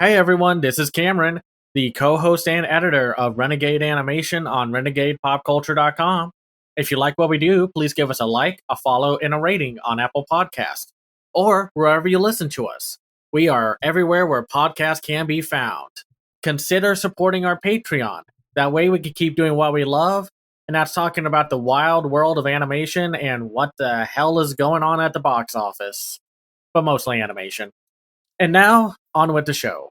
Hey everyone, this is Cameron, the co-host and editor of Renegade Animation on renegadepopculture.com. If you like what we do, please give us a like, a follow, and a rating on Apple Podcasts, or wherever you listen to us. We are everywhere where podcasts can be found. Consider supporting our Patreon. That way we can keep doing what we love, and that's talking about the wild world of animation and what the hell is going on at the box office. But mostly animation. And now, on with the show.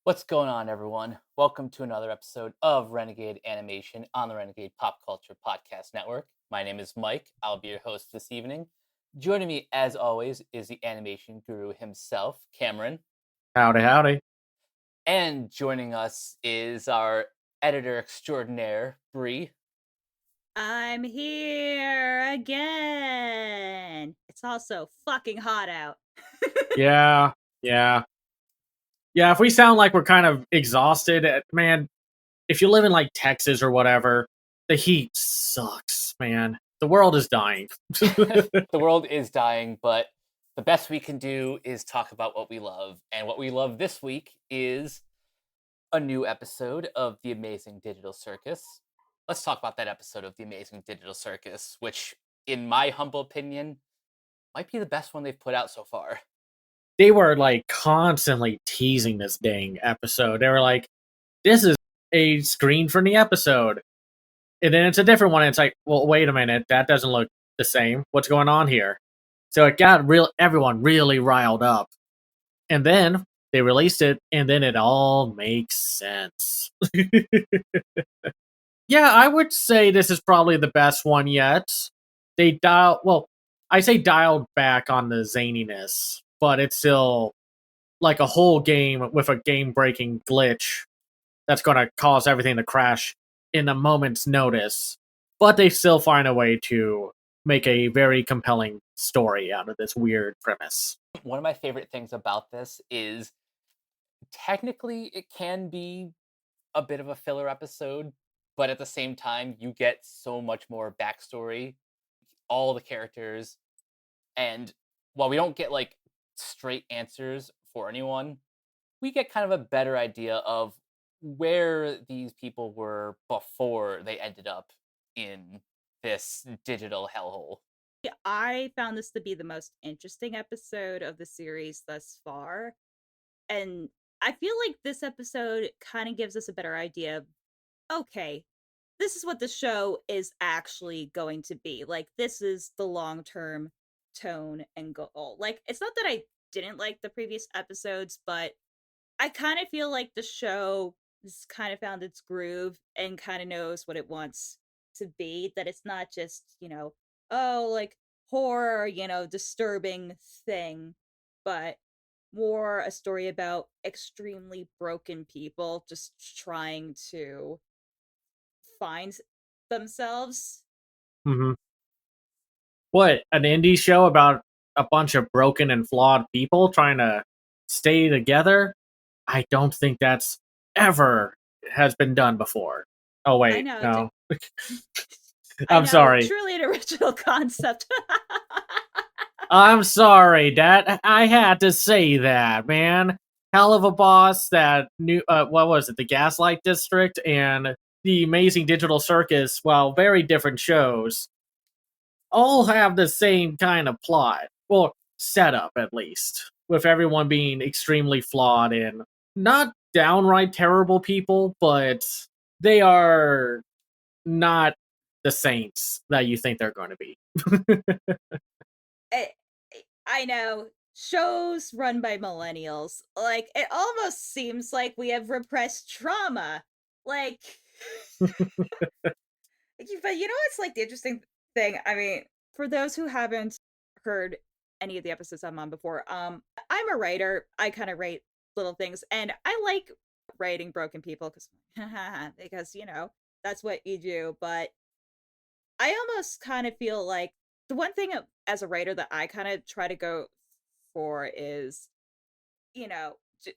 What's going on, everyone? Welcome to another episode of Renegade Animation on the Renegade Pop Culture Podcast Network. My name is Mike. I'll be your host this evening. Joining me, as always, is the animation guru himself, Cameron. Howdy, howdy. And joining us is our editor extraordinaire, Bree. I'm here again. It's also fucking hot out. Yeah. If we sound like we're kind of exhausted, man, if you live in like Texas or whatever, the heat sucks, man. The world is dying. The world is dying, but the best we can do is talk about what we love. And what we love this week is a new episode of The Amazing Digital Circus. Let's talk about that episode of The Amazing Digital Circus, which, in my humble opinion, might be the best one they've put out so far. They were like constantly teasing this dang episode. They were like, this is a screen from the episode. And then it's a different one. And it's like, well, wait a minute. That doesn't look the same. What's going on here? So it got everyone really riled up. And then they released it, and then it all makes sense. Yeah, I would say this is probably the best one yet. They I say dialed back on the zaniness, but it's still like a whole game with a game-breaking glitch that's going to cause everything to crash in a moment's notice. But they still find a way to make a very compelling story out of this weird premise. One of my favorite things about this is technically it can be a bit of a filler episode, but at the same time, you get so much more backstory, all the characters, and while we don't get like straight answers for anyone, we get kind of a better idea of where these people were before they ended up in this digital hellhole. I found this to be the most interesting episode of the series thus far. And I feel like this episode kind of gives us a better idea of, okay, this is what the show is actually going to be. Like, this is the long term tone and goal. Like, it's not that I didn't like the previous episodes, but I kind of feel like the show has kind of found its groove and kind of knows what it wants to be. That it's not just, oh, like horror, disturbing thing, but more a story about extremely broken people just trying to find themselves. Mm-hmm. What, an indie show about a bunch of broken and flawed people trying to stay together? I don't think that's ever has been done before. Oh I wait, know. no. I I'm know, sorry. truly an original concept. I'm sorry, Dad. I had to say that, man. Hell of a Boss, that new, what was it, the Gaslight District, and the Amazing Digital Circus, while very different shows, all have the same kind of plot. Well, setup, at least. With everyone being extremely flawed and not downright terrible people, but they are not the saints that you think they're going to be. I, I know. Shows run by millennials. Like, it almost seems like we have repressed trauma. Like, but what's like the interesting thing? I mean, for those who haven't heard any of the episodes I'm on before, I'm a writer. I kind of write little things, and I like writing broken people because that's what you do. But I almost kind of feel like the one thing as a writer that I kind of try to go for is,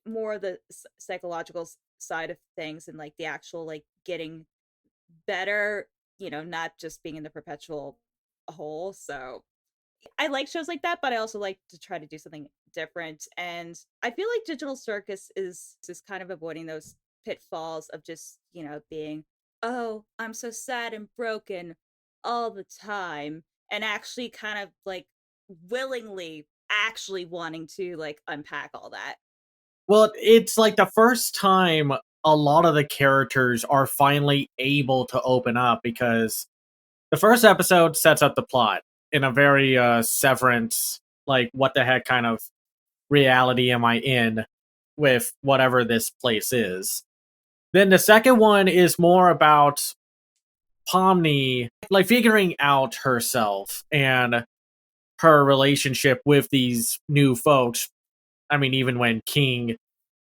more of the psychological side of things and like the actual like getting better, not just being in the perpetual hole. So I like shows like that, but I also like to try to do something different. And I feel like Digital Circus is kind of avoiding those pitfalls of just, being, oh, I'm so sad and broken all the time. And actually kind of like willingly actually wanting to like unpack all that. Well, it's like the first time a lot of the characters are finally able to open up, because the first episode sets up the plot in a very Severance, like, what the heck kind of reality am I in with whatever this place is. Then the second one is more about Pomni, like, figuring out herself and her relationship with these new folks. I mean, even when King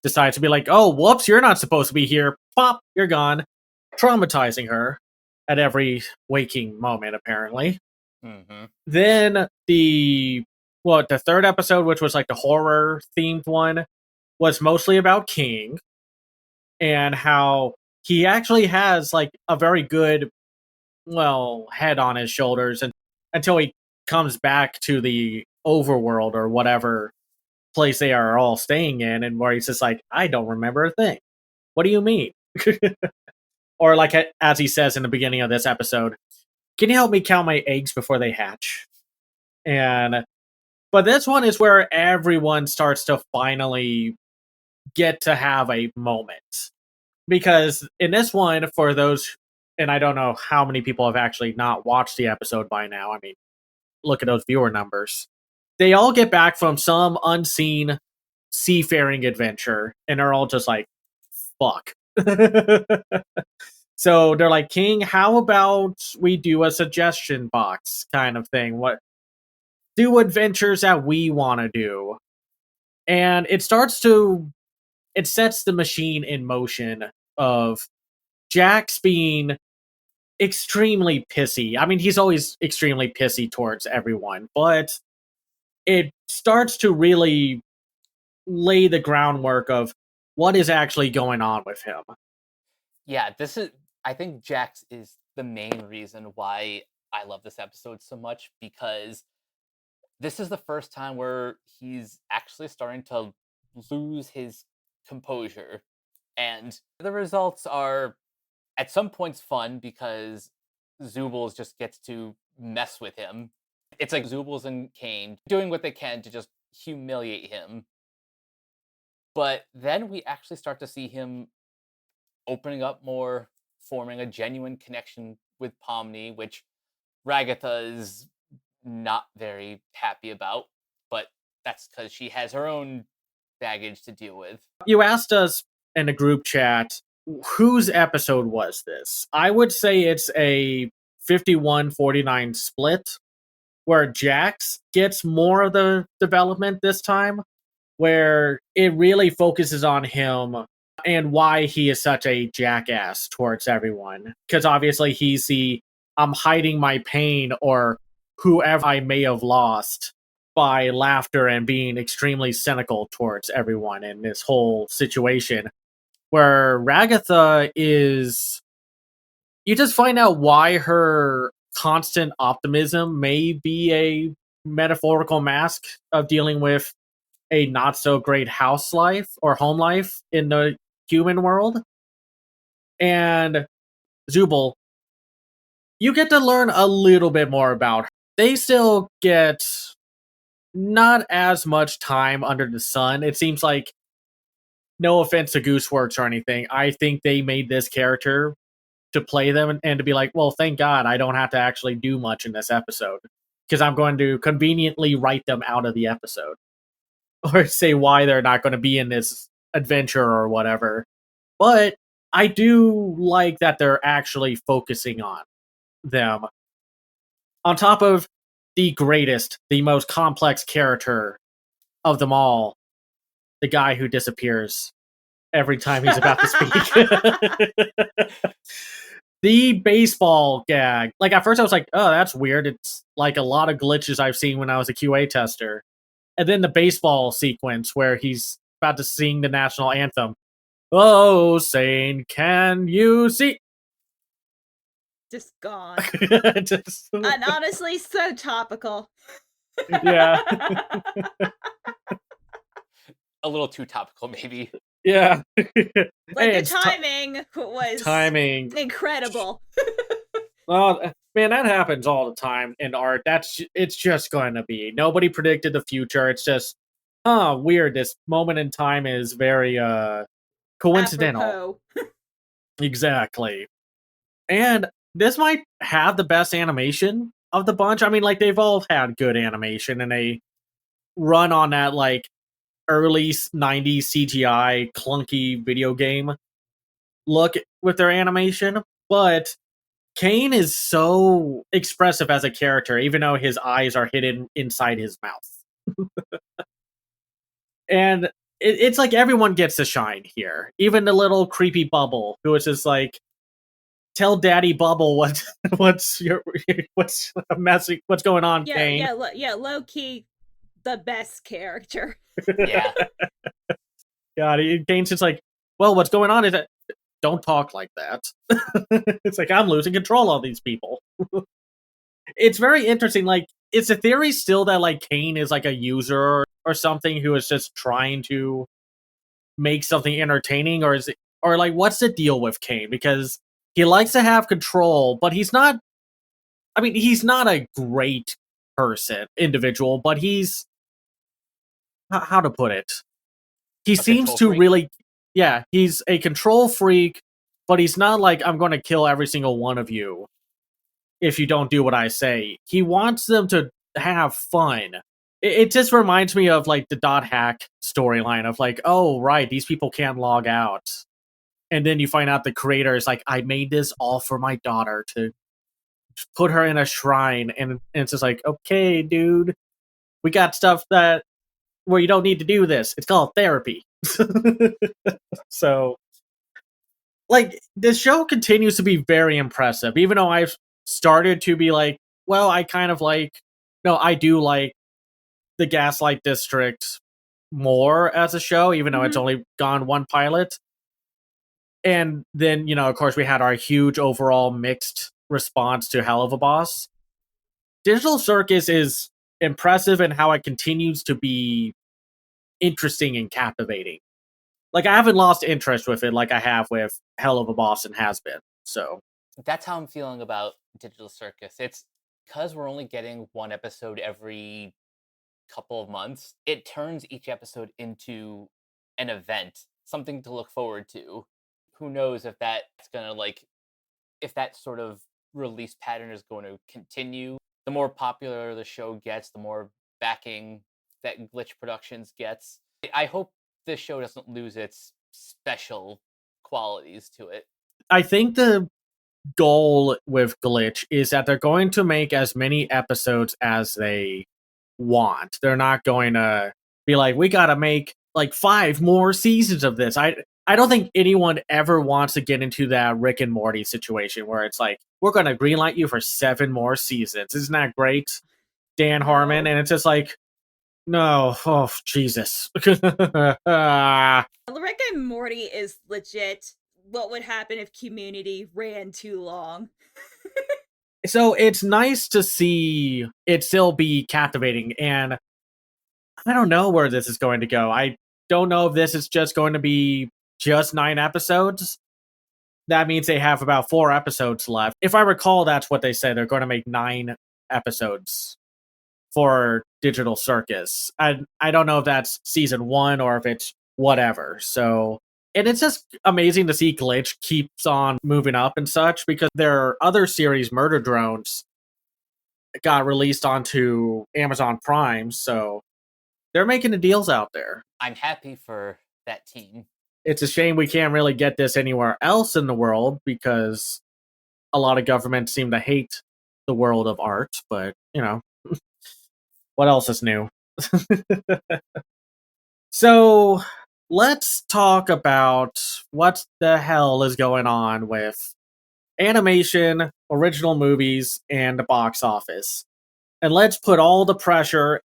decides to be like, oh, whoops, you're not supposed to be here. Pop, you're gone. Traumatizing her at every waking moment, apparently. Mm-hmm. Then the third episode, which was like the horror themed one, was mostly about King and how he actually has like a very good, head on his shoulders, and until he comes back to the overworld or whatever place they are all staying in, and where he's just like, I don't remember a thing. What do you mean? Or like, as he says in the beginning of this episode, can you help me count my eggs before they hatch? But this one is where everyone starts to finally get to have a moment. Because in this one, for those, and I don't know how many people have actually not watched the episode by now. I mean, look at those viewer numbers. They all get back from some unseen seafaring adventure, and they're all just like, fuck. So they're like, King, how about we do a suggestion box kind of thing? What do adventures that we want to do? And it sets the machine in motion of Jax being extremely pissy. I mean, he's always extremely pissy towards everyone, but it starts to really lay the groundwork of what is actually going on with him. Yeah, I think Jax is the main reason why I love this episode so much, because this is the first time where he's actually starting to lose his composure. And the results are at some points fun because Zoobles just gets to mess with him. It's like Zoobles and Kane doing what they can to just humiliate him. But then we actually start to see him opening up more, forming a genuine connection with Pomni, which Ragatha is not very happy about, but that's because she has her own baggage to deal with. You asked us in a group chat, whose episode was this? I would say it's a 51-49 split, where Jax gets more of the development this time, where it really focuses on him and why he is such a jackass towards everyone. Because obviously he's the I'm hiding my pain, or whoever I may have lost, by laughter and being extremely cynical towards everyone in this whole situation. Where Ragatha is, you just find out why her constant optimism may be a metaphorical mask of dealing with a not so great house life or home life in the human world. And Zubul, you get to learn a little bit more about her. They still get not as much time under the sun. It seems like, no offense to Gooseworks or anything, I think they made this character to play them and to be like, well, thank God I don't have to actually do much in this episode, because I'm going to conveniently write them out of the episode or say why they're not going to be in this adventure or whatever. But I do like that they're actually focusing on them. On top of the greatest, the most complex character of them all, the guy who disappears every time he's about to speak. The baseball gag. Like, at first I was like, oh, that's weird. It's like a lot of glitches I've seen when I was a QA tester. And then the baseball sequence where he's about to sing the national anthem. Oh, Sane, can you see? Just gone. Just... And honestly, so topical. Yeah. A little too topical, maybe. Yeah. Like, Hey, the timing was timing. incredible. Oh, man, that happens all the time in art. It's just going to be. Nobody predicted the future. It's just, weird. This moment in time is very coincidental. Apropos. Exactly. And this might have the best animation of the bunch. I mean, like, they've all had good animation, and they run on that, like, early 90s CGI clunky video game look with their animation. But Kane is so expressive as a character, even though his eyes are hidden inside his mouth. And it's like everyone gets to shine here. Even the little creepy Bubble, who is just like, tell Daddy Bubble what's your what's messing what's going on, Yeah, Kane. yeah, low key, the best character. Yeah. God, Kane's just like, well, what's going on is that don't talk like that. It's like I'm losing control of these people. It's very interesting. Like, is the theory still that like Kane is like a user or something who is just trying to make something entertaining, or is it, or like what's the deal with Kane? Because he likes to have control, but he's not. I mean, he's not a great individual, but he's how to put it. He seems to freak? really, yeah, he's a control freak, but he's not like I'm going to kill every single one of you if you don't do what I say. He wants them to have fun. It just reminds me of like the dot hack storyline of like, oh right, these people can't log out, and then you find out the creator is like, I made this all for my daughter to put her in a shrine, and it's just like, okay, dude, we got stuff that where you don't need to do this. It's called therapy. So, like, the show continues to be very impressive, even though I've started to be like, well, I kind of like, no, I do like the Gaslight District more as a show, even though it's only gone one pilot. And then, of course, we had our huge overall mixed response to Hell of a Boss. Digital Circus is impressive in how it continues to be interesting and captivating. Like, I haven't lost interest with it like I have with Hell of a Boss and Has Been. So That's how I'm feeling about Digital Circus. It's because we're only getting one episode every couple of months. It turns each episode into an event, something to look forward to. Who knows if that's gonna if that sort of release pattern is going to continue. The more popular the show gets, the more backing that Glitch Productions gets. I hope this show doesn't lose its special qualities to it. I think the goal with Glitch is that they're going to make as many episodes as they want. They're not going to be like, we got to make like 5 more seasons of this. I don't think anyone ever wants to get into that Rick and Morty situation where it's like, we're going to greenlight you for 7 more seasons. Isn't that great, Dan Harmon? And it's just like, no, oh Jesus. Rick and Morty is legit what would happen if Community ran too long. So it's nice to see it still be captivating, and I don't know where this is going to go. I don't know if this is just going to be just 9 episodes. That means they have about 4 episodes left. If I recall, that's what they said. They're going to make 9 episodes for Digital Circus. I don't know if that's season 1 or if it's whatever. So, and it's just amazing to see Glitch keeps on moving up and such, because their other series, Murder Drones, got released onto Amazon Prime. So they're making the deals out there. I'm happy for that team. It's a shame we can't really get this anywhere else in the world, because a lot of governments seem to hate the world of art, but, what else is new? So, let's talk about what the hell is going on with animation, original movies, and the box office. And let's put all the pressure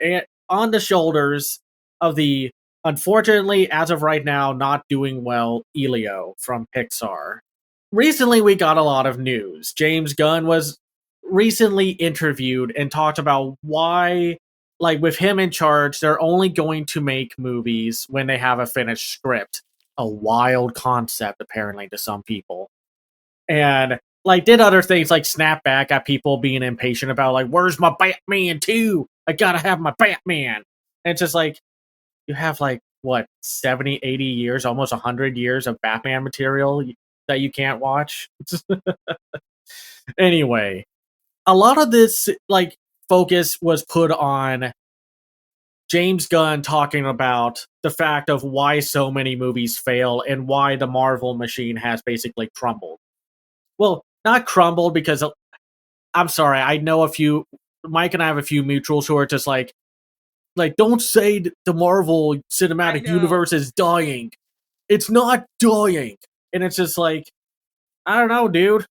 on the shoulders of the, unfortunately, as of right now, not doing well, Elio from Pixar. Recently, we got a lot of news. James Gunn was recently interviewed and talked about why like with him in charge, they're only going to make movies when they have a finished script. A wild concept, apparently, to some people. And like did other things like snap back at people being impatient about like, where's my Batman 2? I gotta have my Batman. And it's just like, you have like what 70, 80 years, almost 100 years of Batman material that you can't watch. Anyway, a lot of this like focus was put on James Gunn talking about the fact of why so many movies fail and why the Marvel machine has basically crumbled. Well, not crumbled because I'm sorry, I know a few. Mike and I have a few mutuals who are just like don't say the Marvel Cinematic Universe is dying. It's not dying, and it's just like I don't know, dude.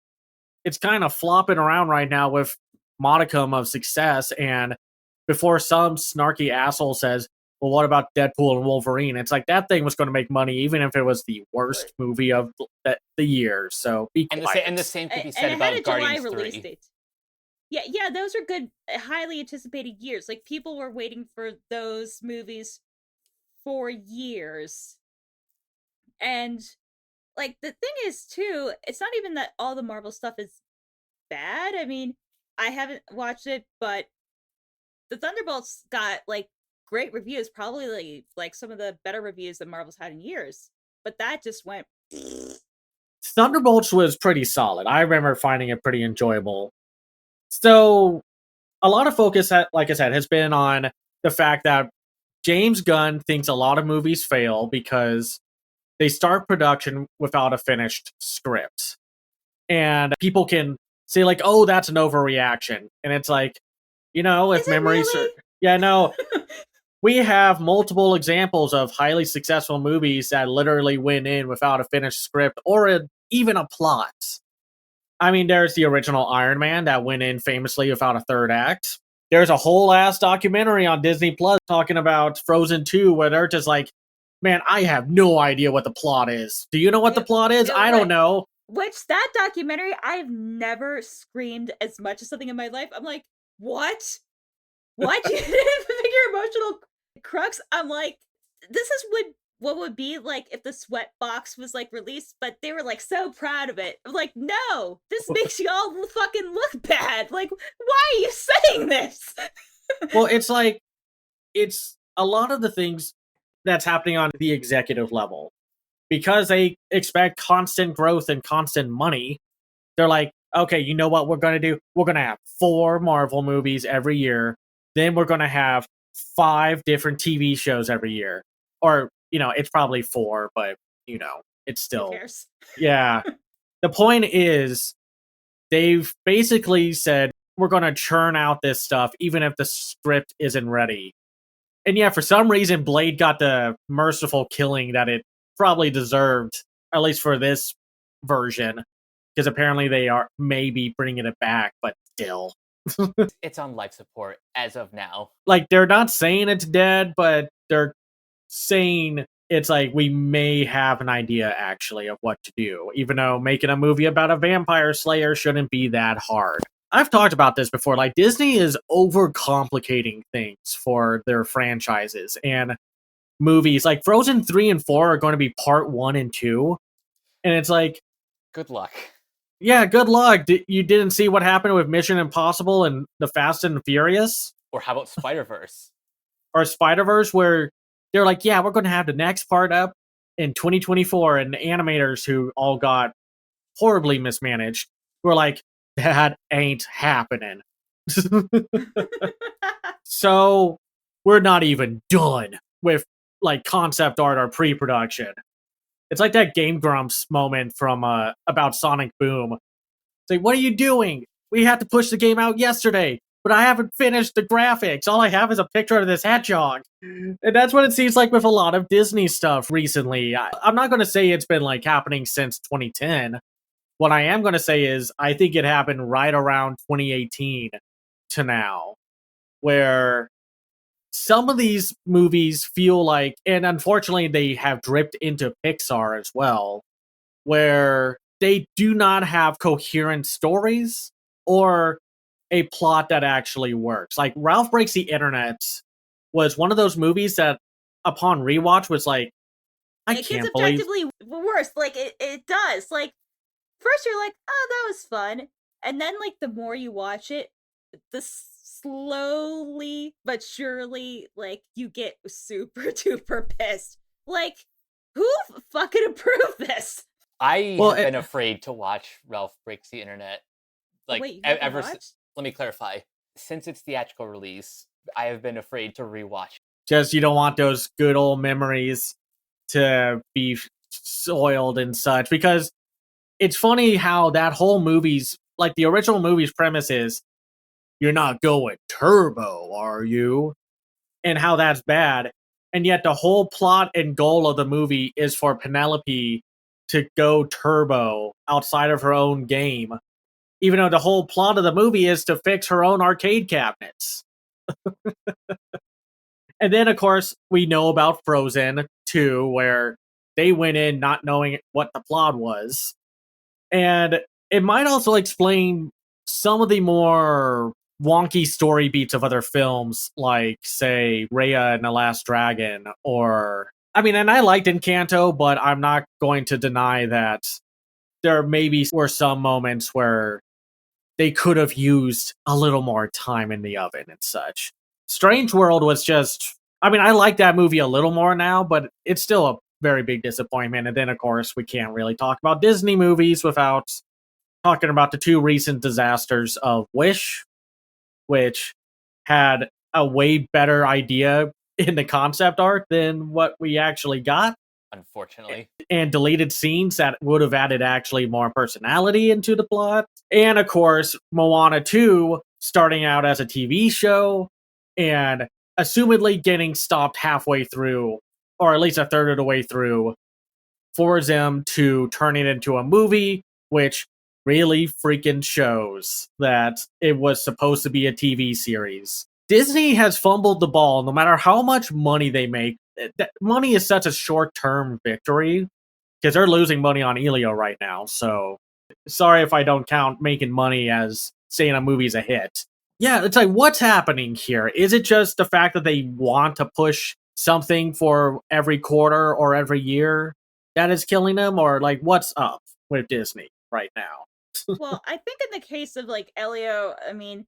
It's kind of flopping around right now with modicum of success, and before some snarky asshole says, "Well, what about Deadpool and Wolverine?" It's like that thing was going to make money even if it was the worst movie of the year. So be quiet. And the same could be said about Guardians 3. Yeah, those are good, highly anticipated years. Like people were waiting for those movies for years. And like the thing is too, it's not even that all the Marvel stuff is bad. I mean, I haven't watched it, but the Thunderbolts got like great reviews, probably like some of the better reviews that Marvel's had in years. But that just went Thunderbolts was pretty solid. I remember finding it pretty enjoyable. So a lot of focus, like I said, has been on the fact that James Gunn thinks a lot of movies fail because they start production without a finished script. And people can say, like, oh, that's an overreaction. And it's like, if memories really? Yeah, no. We have multiple examples of highly successful movies that literally went in without a finished script or even a plot. I mean, there's the original Iron Man that went in famously without a third act. There's a whole ass documentary on Disney Plus talking about Frozen 2 where they're just like, man, I have no idea what the plot is. Do you know what the plot is? I don't know. Which that documentary, I've never screamed as much as something in my life. I'm like, what? What? You didn't figure emotional crux? I'm like, this is what would be like if the Sweat Box was like released, but they were like so proud of it. I'm like, no, this makes you all fucking look bad. Like, why are you saying this? Well, it's like, it's a lot of the things that's happening on the executive level. Because they expect constant growth and constant money, they're like, okay, you know what we're going to do? We're going to have 4 Marvel movies every year. Then we're going to have 5 different TV shows every year. Or, it's probably 4, but, it's still. Who cares? Yeah. The point is, they've basically said, we're going to churn out this stuff even if the script isn't ready. And yeah, for some reason, Blade got the merciful killing that it probably deserved, at least for this version, because apparently they are maybe bringing it back, but still. It's on life support as of now. Like, they're not saying it's dead, but they're saying it's like, we may have an idea, actually, of what to do, even though making a movie about a vampire slayer shouldn't be that hard. I've talked about this before. Like, Disney is overcomplicating things for their franchises and movies. Like, Frozen 3 and 4 are going to be part 1 and 2. And it's like, good luck. Yeah, good luck. You didn't see what happened with Mission Impossible and The Fast and Furious? Or how about Spider-Verse? Or Spider-Verse, where they're like, yeah, we're going to have the next part up in 2024. And the animators who all got horribly mismanaged were like, that ain't happening. So we're not even done with like concept art or pre-production. It's like that Game Grumps moment from about Sonic Boom. It's like, what are you doing? We had to push the game out yesterday, but I haven't finished the graphics. All I have is a picture of this hedgehog. And that's what it seems like with a lot of Disney stuff recently. I'm not going to say it's been like happening since 2010. What I am going to say is I think it happened right around 2018 to now, where some of these movies feel like, and unfortunately they have dripped into Pixar as well, where they do not have coherent stories, or a plot that actually works. Like Ralph Breaks the Internet was one of those movies that upon rewatch was like, I It can't gets believe objectively worse. Like it does. Like first you're like, oh, that was fun. And then like the more you watch it, the slowly but surely like you get super duper pissed. Like, who fucking approved this? I Well, have been afraid to watch Ralph Breaks the Internet. Like, Wait, you haven't ever watched? let me clarify. Since its theatrical release, I have been afraid to rewatch. just you don't want those good old memories to be soiled and such, because it's funny how that whole movie's like the original movie's premise is you're not going turbo, are you? And how that's bad. And yet the whole plot and goal of the movie is for Penelope to go turbo outside of her own game. Even though the whole plot of the movie is to fix her own arcade cabinets. And then, of course, we know about Frozen 2, where they went in not knowing what the plot was. And it might also explain some of the more wonky story beats of other films, like, say, Raya and the Last Dragon, or... I mean, and I liked Encanto, but I'm not going to deny that there maybe were some moments where they could have used a little more time in the oven and such. Strange World was just... I mean, I like that movie a little more now, but it's still a very big disappointment. And then, of course, we can't really talk about Disney movies without talking about the two recent disasters of Wish, which had a way better idea in the concept art than what we actually got, Unfortunately, and deleted scenes that would have added actually more personality into the plot. And of course, Moana 2 starting out as a TV show and assumedly getting stopped halfway through, or at least a third of the way through, for them to turn it into a movie, which really freaking shows that it was supposed to be a TV series. Disney has fumbled the ball no matter how much money they make. Money is such a short-term victory because they're losing money on Elio right now. So sorry if I don't count making money as saying a movie's a hit. Yeah, it's like, what's happening here? Is it just the fact that they want to push something for every quarter or every year that is killing them? Or like, what's up with Disney right now? Well, I think in the case of like Elio, I mean,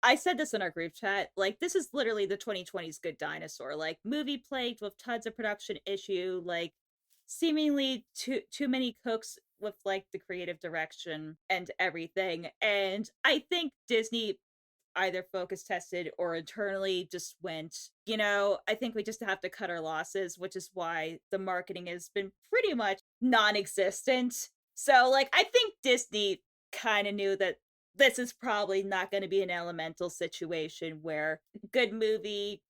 I said this in our group chat, like this is literally the 2020s Good Dinosaur, like movie plagued with tons of production issue, like seemingly too many cooks with like the creative direction and everything. And I think Disney either focus tested or internally just went, I think we just have to cut our losses, which is why the marketing has been pretty much non-existent. So like I think Disney kind of knew that this is probably not going to be an elemental situation where good movie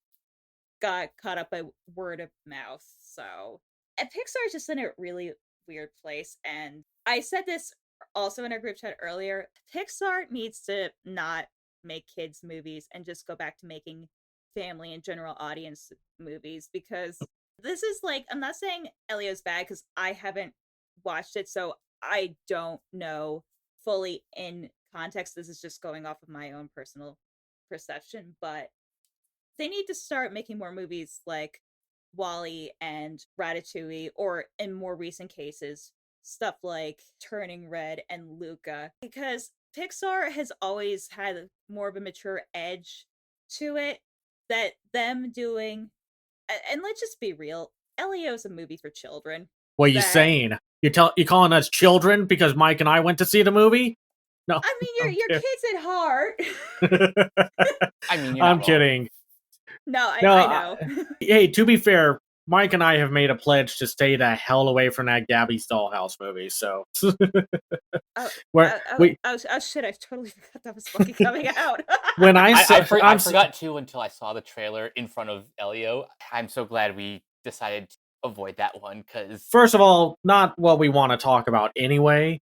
got caught up by word of mouth. So, and Pixar's just in a really weird place. And I said this also in our group chat earlier. Pixar needs to not make kids movies and just go back to making family and general audience movies, because this is like, I'm not saying Elio's bad because I haven't watched it, so I don't know fully in context. This is just going off of my own personal perception, but they need to start making more movies like Wall-E and Ratatouille, or in more recent cases, stuff like Turning Red and Luca, because Pixar has always had more of a mature edge to it that them doing, and let's just be real, Elio's a movie for children. What are you saying? You calling us children because Mike and I went to see the movie? No, I mean, you're kids at heart. I mean, you're I'm not wrong. kidding. No, I No, know. Hey, to be fair, Mike and I have made a pledge to stay the hell away from that Gabby's Dollhouse movie. So, oh shit! I totally forgot that was fucking coming out. when I forgot too until I saw the trailer in front of Elio. I'm so glad we decided to avoid that one, because first of all, not what we want to talk about anyway.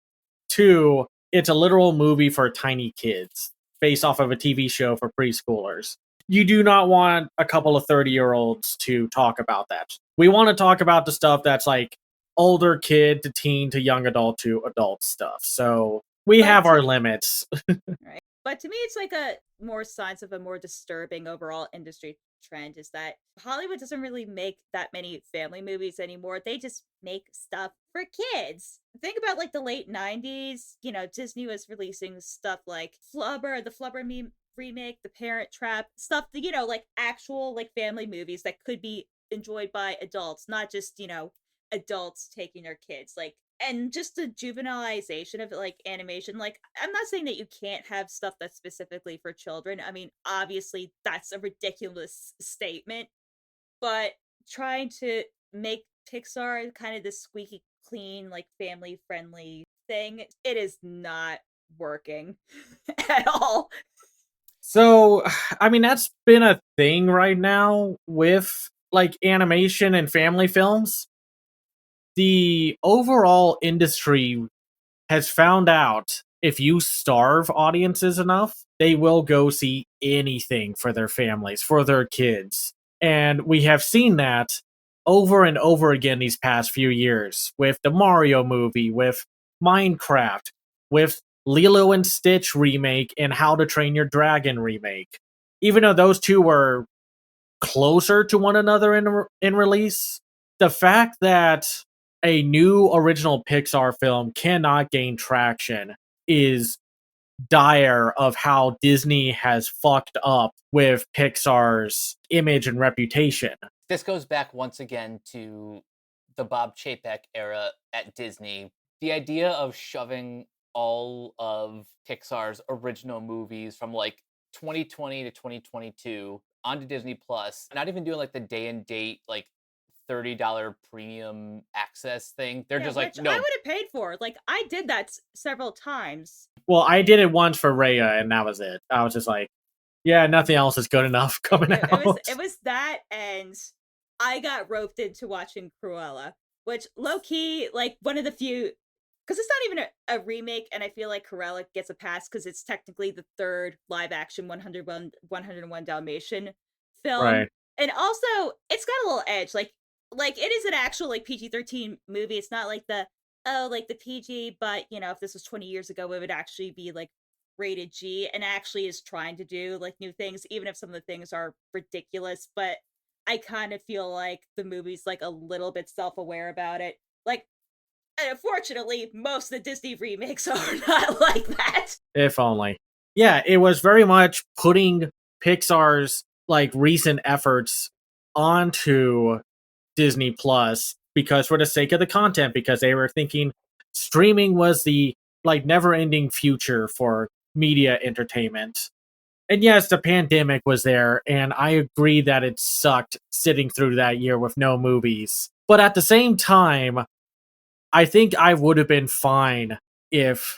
Two, it's a literal movie for tiny kids based off of a TV show for preschoolers. You do not want a couple of 30-year-olds to talk about that. We want to talk about the stuff that's like older kid to teen to young adult to adult stuff. So we have our limits. Right. But to me, it's like a more signs of a more disturbing overall industry trend is that Hollywood doesn't really make that many family movies anymore. They just make stuff for kids. Think about like the late 90s, Disney was releasing stuff like Flubber, the remake, The Parent Trap, stuff that, like actual like family movies that could be enjoyed by adults, not just, adults taking their kids. Like, and just the juvenilization of like animation, like I'm not saying that you can't have stuff that's specifically for children. I mean, obviously that's a ridiculous statement, but trying to make Pixar kind of this squeaky clean, like family friendly thing, it is not working at all. So, I mean, that's been a thing right now with like animation and family films. The overall industry has found out if you starve audiences enough, they will go see anything for their families, for their kids. And we have seen that over and over again these past few years with the Mario movie, with Minecraft, with Lilo and Stitch remake, and How to Train Your Dragon remake. Even though those two were closer to one another in release, the fact that a new original Pixar film cannot gain traction is dire of how Disney has fucked up with Pixar's image and reputation. This goes back once again to the Bob Chapek era at Disney. The idea of shoving all of Pixar's original movies from like 2020 to 2022 onto Disney Plus, not even doing like the day and date, like $30 premium access thing. They're just like, which no. I would have paid for. Like, I did that several times. Well, I did it once for Raya, and that was it. I was just like, yeah, nothing else is good enough coming out. It was that, and I got roped into watching Cruella, which low key, like one of the few, because it's not even a remake, and I feel like Cruella gets a pass because it's technically the third live action 101 Dalmatian film, Right. and also it's got a little edge, like it is an actual like PG-13 movie. It's not like the like the PG, but if this was 20 years ago, it would actually be like rated G, and actually is trying to do like new things, even if some of the things are ridiculous. But I kind of feel like the movie's like a little bit self-aware about it. Like, and unfortunately, most of the Disney remakes are not like that. If only. Yeah, it was very much putting Pixar's like recent efforts onto Disney Plus because for the sake of the content, because they were thinking streaming was the like never-ending future for media entertainment. And yes, the pandemic was there, and I agree that it sucked sitting through that year with no movies. But at the same time, I think I would have been fine if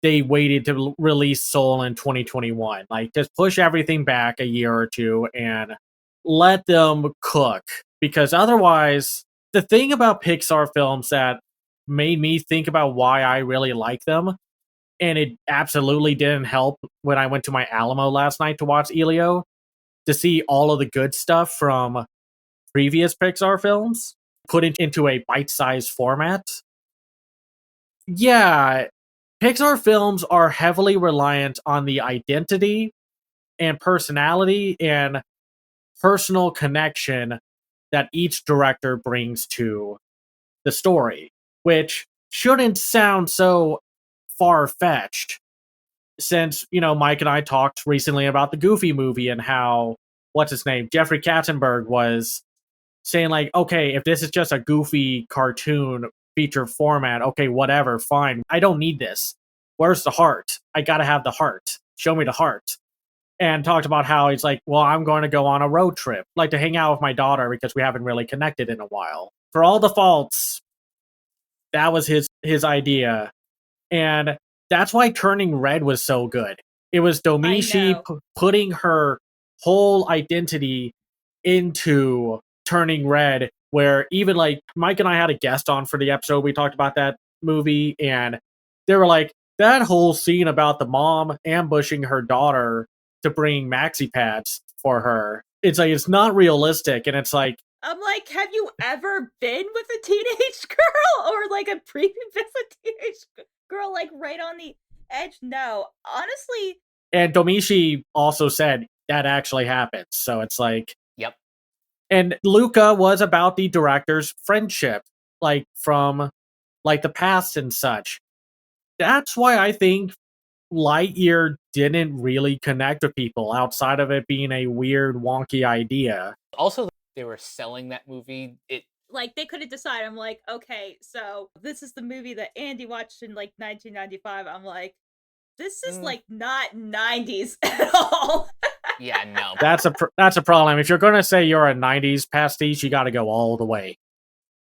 they waited to release Soul in 2021. Like, just push everything back a year or two and let them cook. Because otherwise, the thing about Pixar films that made me think about why I really like them, and it absolutely didn't help when I went to my Alamo last night to watch Elio, to see all of the good stuff from previous Pixar films put into a bite-sized format. Yeah, Pixar films are heavily reliant on the identity and personality and personal connection that each director brings to the story, which shouldn't sound so far-fetched since, Mike and I talked recently about the Goofy movie and how, what's his name, Jeffrey Katzenberg was saying like, okay, if this is just a Goofy cartoon feature format, okay, whatever, fine. I don't need this. Where's the heart? I gotta have the heart. Show me the heart. And talked about how he's like, well, I'm going to go on a road trip, like to hang out with my daughter because we haven't really connected in a while. For all the faults, that was his idea. And that's why Turning Red was so good. It was Domishi putting her whole identity into Turning Red, where even like Mike and I had a guest on for the episode. We talked about that movie, and they were like, that whole scene about the mom ambushing her daughter to bring maxi pads for her. It's like, it's not realistic. And it's like, I'm like, have you ever been with a teenage girl or like a previous teenage girl, like right on the edge? No, honestly. And Domichi also said that actually happened. So it's like, Yep. and Luca was about the director's friendship, like from like the past and such. That's why I think Lightyear didn't really connect with people outside of it being a weird, wonky idea. Also, they were selling that movie. Like, they couldn't decide. I'm like, okay, so this is the movie that Andy watched in like 1995. I'm like, this is like not 90s at all. Yeah, no. That's a problem. If you're gonna say you're a '90s pastiche, you got to go all the way.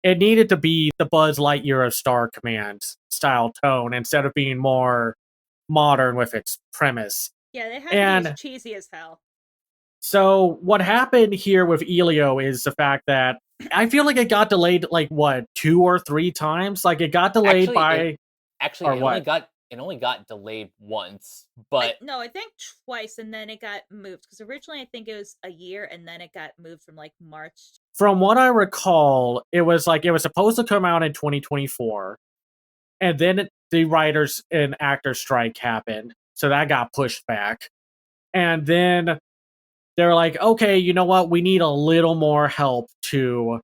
It needed to be the Buzz Lightyear of Star Command style tone instead of being more modern with its premise. Yeah, they had to be as cheesy as hell. So what happened here with Elio is the fact that I feel like it got delayed like what 2 or 3 times. Like it got delayed It only got delayed once, but no, I think twice, and then it got moved because originally I think it was a year, and then it got moved from like March. From what I recall, it was supposed to come out in 2024, and then the writers and actors strike happened, so that got pushed back, and then they're like, okay, you know what? We need a little more help to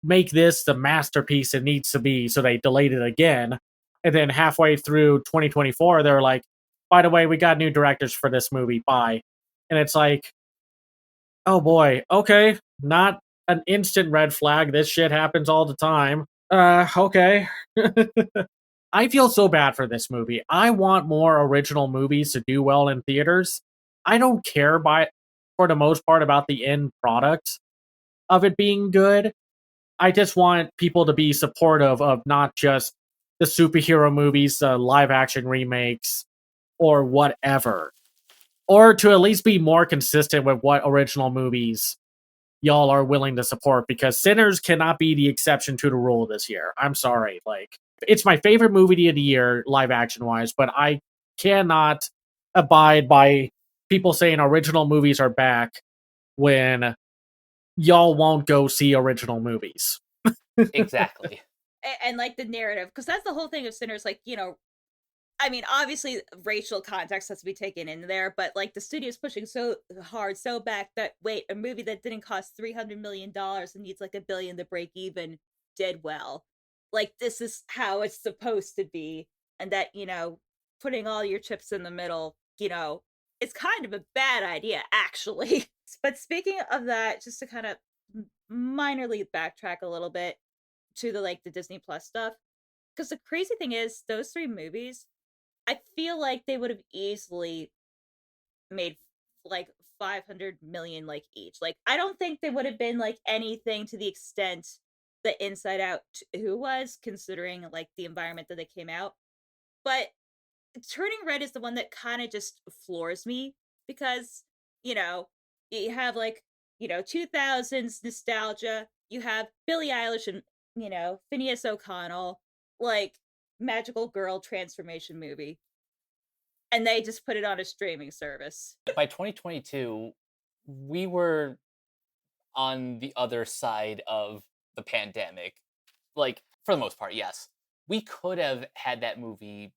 make this the masterpiece it needs to be. So they delayed it again. And then halfway through 2024, they're like, by the way, we got new directors for this movie. Bye. And it's like, oh boy, okay. Not an instant red flag. This shit happens all the time. Okay. I feel so bad for this movie. I want more original movies to do well in theaters. I don't care for the most part about the end product of it being good. I just want people to be supportive of not just the superhero movies, the live action remakes, or whatever. Or to at least be more consistent with what original movies y'all are willing to support, because Sinners cannot be the exception to the rule this year. I'm sorry. Like, it's my favorite movie of the year, live action wise, but I cannot abide by people saying original movies are back when y'all won't go see original movies. exactly. And like the narrative, because that's the whole thing of Sinners. Like, I mean, obviously racial context has to be taken in there, but like the studio's pushing so hard, so back that wait, a movie that didn't cost $300 million and needs like $1 billion to break even did well. Like, this is how it's supposed to be, and that putting all your chips in the middle, it's kind of a bad idea actually. But speaking of that, just to kind of minorly backtrack a little bit to the Disney Plus stuff, because the crazy thing is those 3 movies, I feel like they would have easily made like 500 million like each. Like, I don't think they would have been like anything to the extent that Inside Out 2 was, considering like the environment that they came out. But Turning Red is the one that kind of just floors me, because you have like 2000s nostalgia, you have Billie Eilish and Phineas O'Connell, like magical girl transformation movie, and they just put it on a streaming service. By 2022, we were on the other side of the pandemic. Like, for the most part, yes. We could have had that movie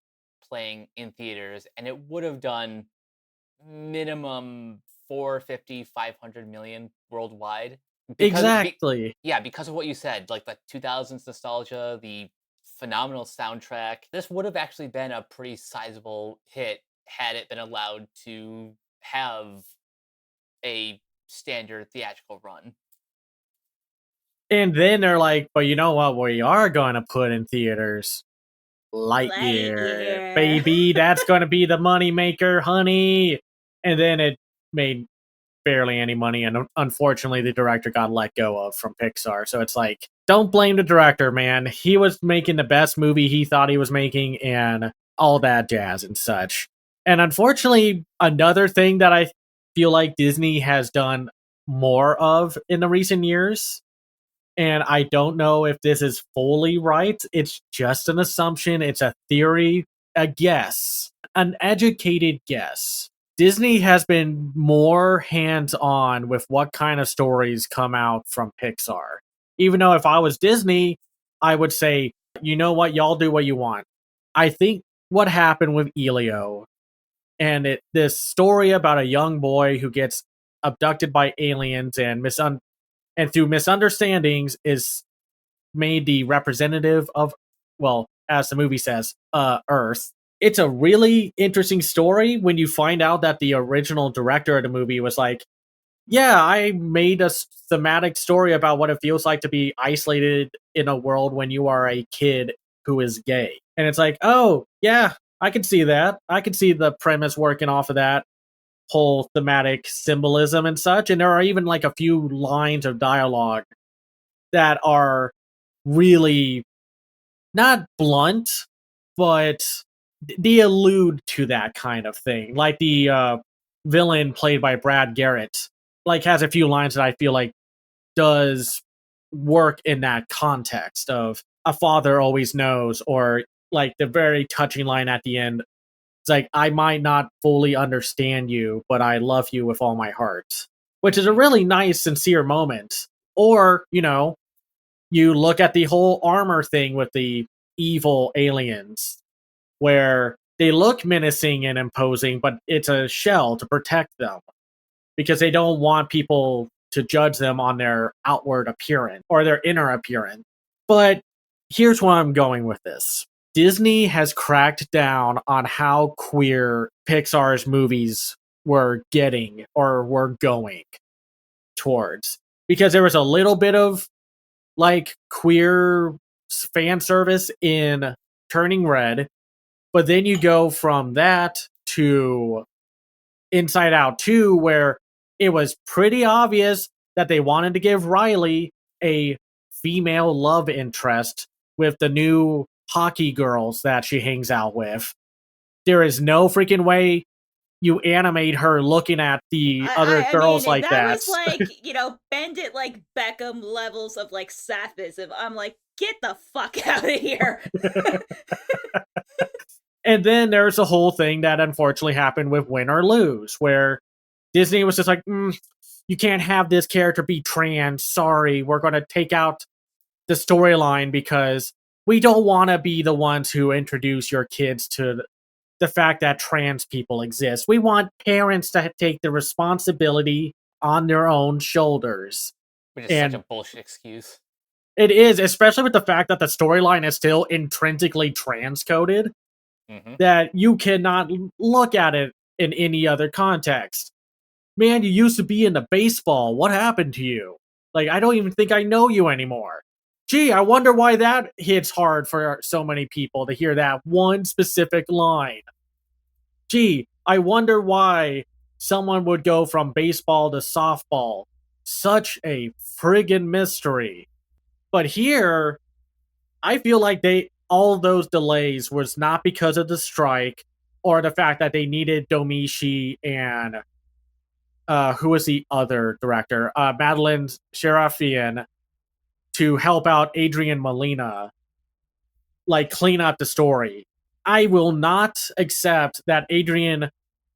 playing in theaters, and it would have done minimum 450, 500 million worldwide. Exactly. Because of what you said, like the 2000s nostalgia, the phenomenal soundtrack. This would have actually been a pretty sizable hit had it been allowed to have a standard theatrical run. And then they're like, but you know what we are going to put in theaters? Lightyear. Baby, that's going to be the money maker, honey. And then it made barely any money, and unfortunately the director got let go of from Pixar. So it's like, don't blame the director, man. He was making the best movie he thought he was making and all that jazz and such. And unfortunately, another thing that I feel like Disney has done more of in the recent years, and I don't know if this is fully right, it's just an assumption, it's a theory, a guess, an educated guess. Disney has been more hands-on with what kind of stories come out from Pixar. Even though if I was Disney, I would say, you know what, y'all do what you want. I think what happened with Elio and this story about a young boy who gets abducted by aliens and through misunderstandings is made the representative of, well, as the movie says, Earth. It's a really interesting story when you find out that the original director of the movie was like, yeah, I made a thematic story about what it feels like to be isolated in a world when you are a kid who is gay. And it's like, oh, yeah, I can see that. I can see the premise working off of that whole thematic symbolism and such. And there are even like a few lines of dialogue that are really not blunt, but they allude to that kind of thing. Like the villain played by Brad Garrett, like has a few lines that I feel like does work in that context of a father always knows, or like the very touching line at the end. It's like, I might not fully understand you, but I love you with all my heart, which is a really nice, sincere moment. Or, you look at the whole armor thing with the evil aliens, where they look menacing and imposing, but it's a shell to protect them because they don't want people to judge them on their outward appearance or their inner appearance. But here's where I'm going with this. Disney has cracked down on how queer Pixar's movies were getting or were going towards, because there was a little bit of like queer fan service in Turning Red, but then you go from that to Inside Out 2, where it was pretty obvious that they wanted to give Riley a female love interest with the new hockey girls that she hangs out with. There is no freaking way you animate her looking at the other girls like that. That was like, bend it like Beckham levels of like saphism. I'm like, get the fuck out of here. And then there's a whole thing that unfortunately happened with Win or Lose, where Disney was just like, you can't have this character be trans. Sorry, we're going to take out the storyline because we don't want to be the ones who introduce your kids to the fact that trans people exist. We want parents to take the responsibility on their own shoulders. Which is such a bullshit excuse. It is, especially with the fact that the storyline is still intrinsically transcoded, that you cannot look at it in any other context. Man, you used to be into baseball. What happened to you? Like, I don't even think I know you anymore. Gee, I wonder why that hits hard for so many people to hear that one specific line. Gee, I wonder why someone would go from baseball to softball. Such a friggin' mystery. But here, I feel like all those delays was not because of the strike or the fact that they needed Domishi and who was the other director? Madeline Sharafian, to help out Adrian Molina, like clean up the story. I will not accept that Adrian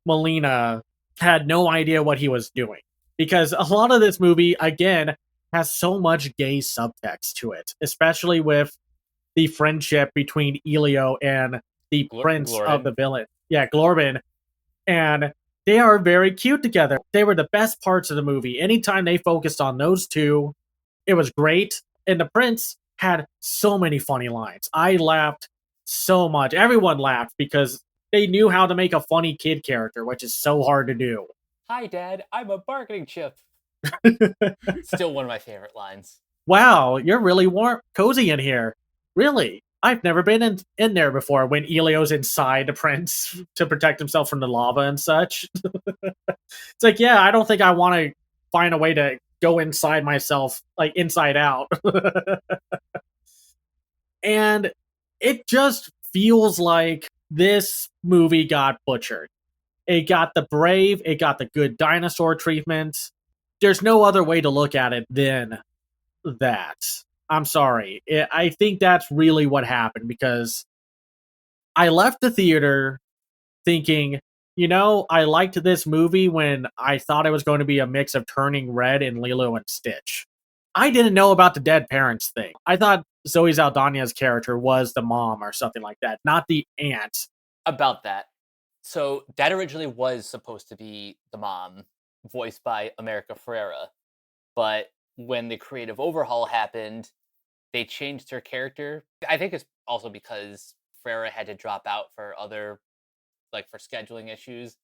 Molina had no idea what he was doing, because a lot of this movie, again, has so much gay subtext to it, especially with the friendship between Elio and the prince of the villain. Yeah, Glorben. And they are very cute together. They were the best parts of the movie. Anytime they focused on those two, it was great. And the prince had so many funny lines. I laughed so much. Everyone laughed because they knew how to make a funny kid character, which is so hard to do. Hi, Dad. I'm a bargaining chip. Still one of my favorite lines. Wow, you're really warm, cozy in here. Really? I've never been in there before when Elio's inside the prince to protect himself from the lava and such. It's like, yeah, I don't think I want to find a way to go inside myself, like inside out. And it just feels like this movie got butchered. It got the brave, it got the good dinosaur treatment. There's no other way to look at it than that. I'm sorry. I think that's really what happened, because I left the theater thinking, I liked this movie when I thought it was going to be a mix of Turning Red and Lilo and Stitch. I didn't know about the dead parents thing. I thought Zoe Saldana's character was the mom or something like that, not the aunt. About that. So that originally was supposed to be the mom, voiced by America Ferrera. But when the creative overhaul happened, they changed her character. I think it's also because Ferrera had to drop out for other, like for scheduling issues.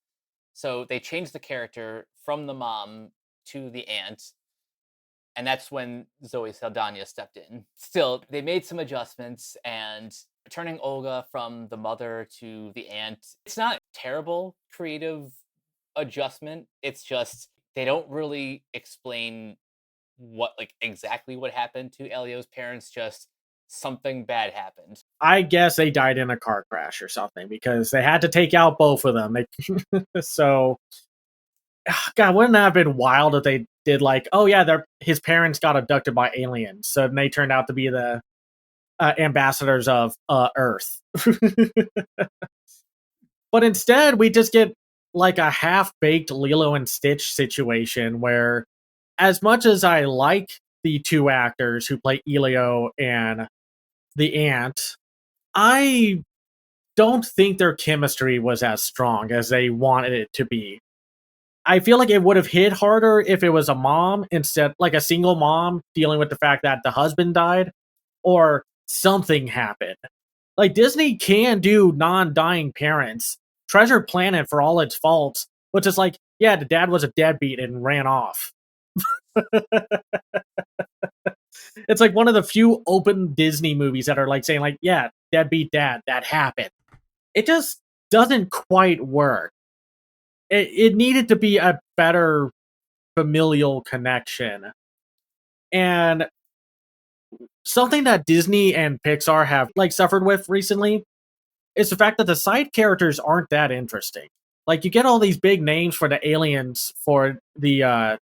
So they changed the character from the mom to the aunt, and that's when Zoe Saldana stepped in. Still, they made some adjustments, and turning Olga from the mother to the aunt, it's not terrible creative adjustment. It's just they don't really explain what like exactly what happened to Elio's parents, just something bad happened. I guess they died in a car crash or something because they had to take out both of them. So, God, wouldn't that have been wild if they did like, oh yeah, his parents got abducted by aliens, so they turned out to be the ambassadors of Earth. But instead, we just get like a half-baked Lilo and Stitch situation where, as much as I like the two actors who play Elio and the aunt, I don't think their chemistry was as strong as they wanted it to be. I feel like it would have hit harder if it was a mom instead, like a single mom dealing with the fact that the husband died or something happened. Like Disney can do non-dying parents. Treasure Planet, for all its faults, was just like, yeah, the dad was a deadbeat and ran off. It's like one of the few open Disney movies that are like saying like, yeah, deadbeat dad, that happened. It just doesn't quite work. It needed to be a better familial connection. And something that Disney and Pixar have like suffered with recently is the fact that the side characters aren't that interesting. Like you get all these big names for the aliens for the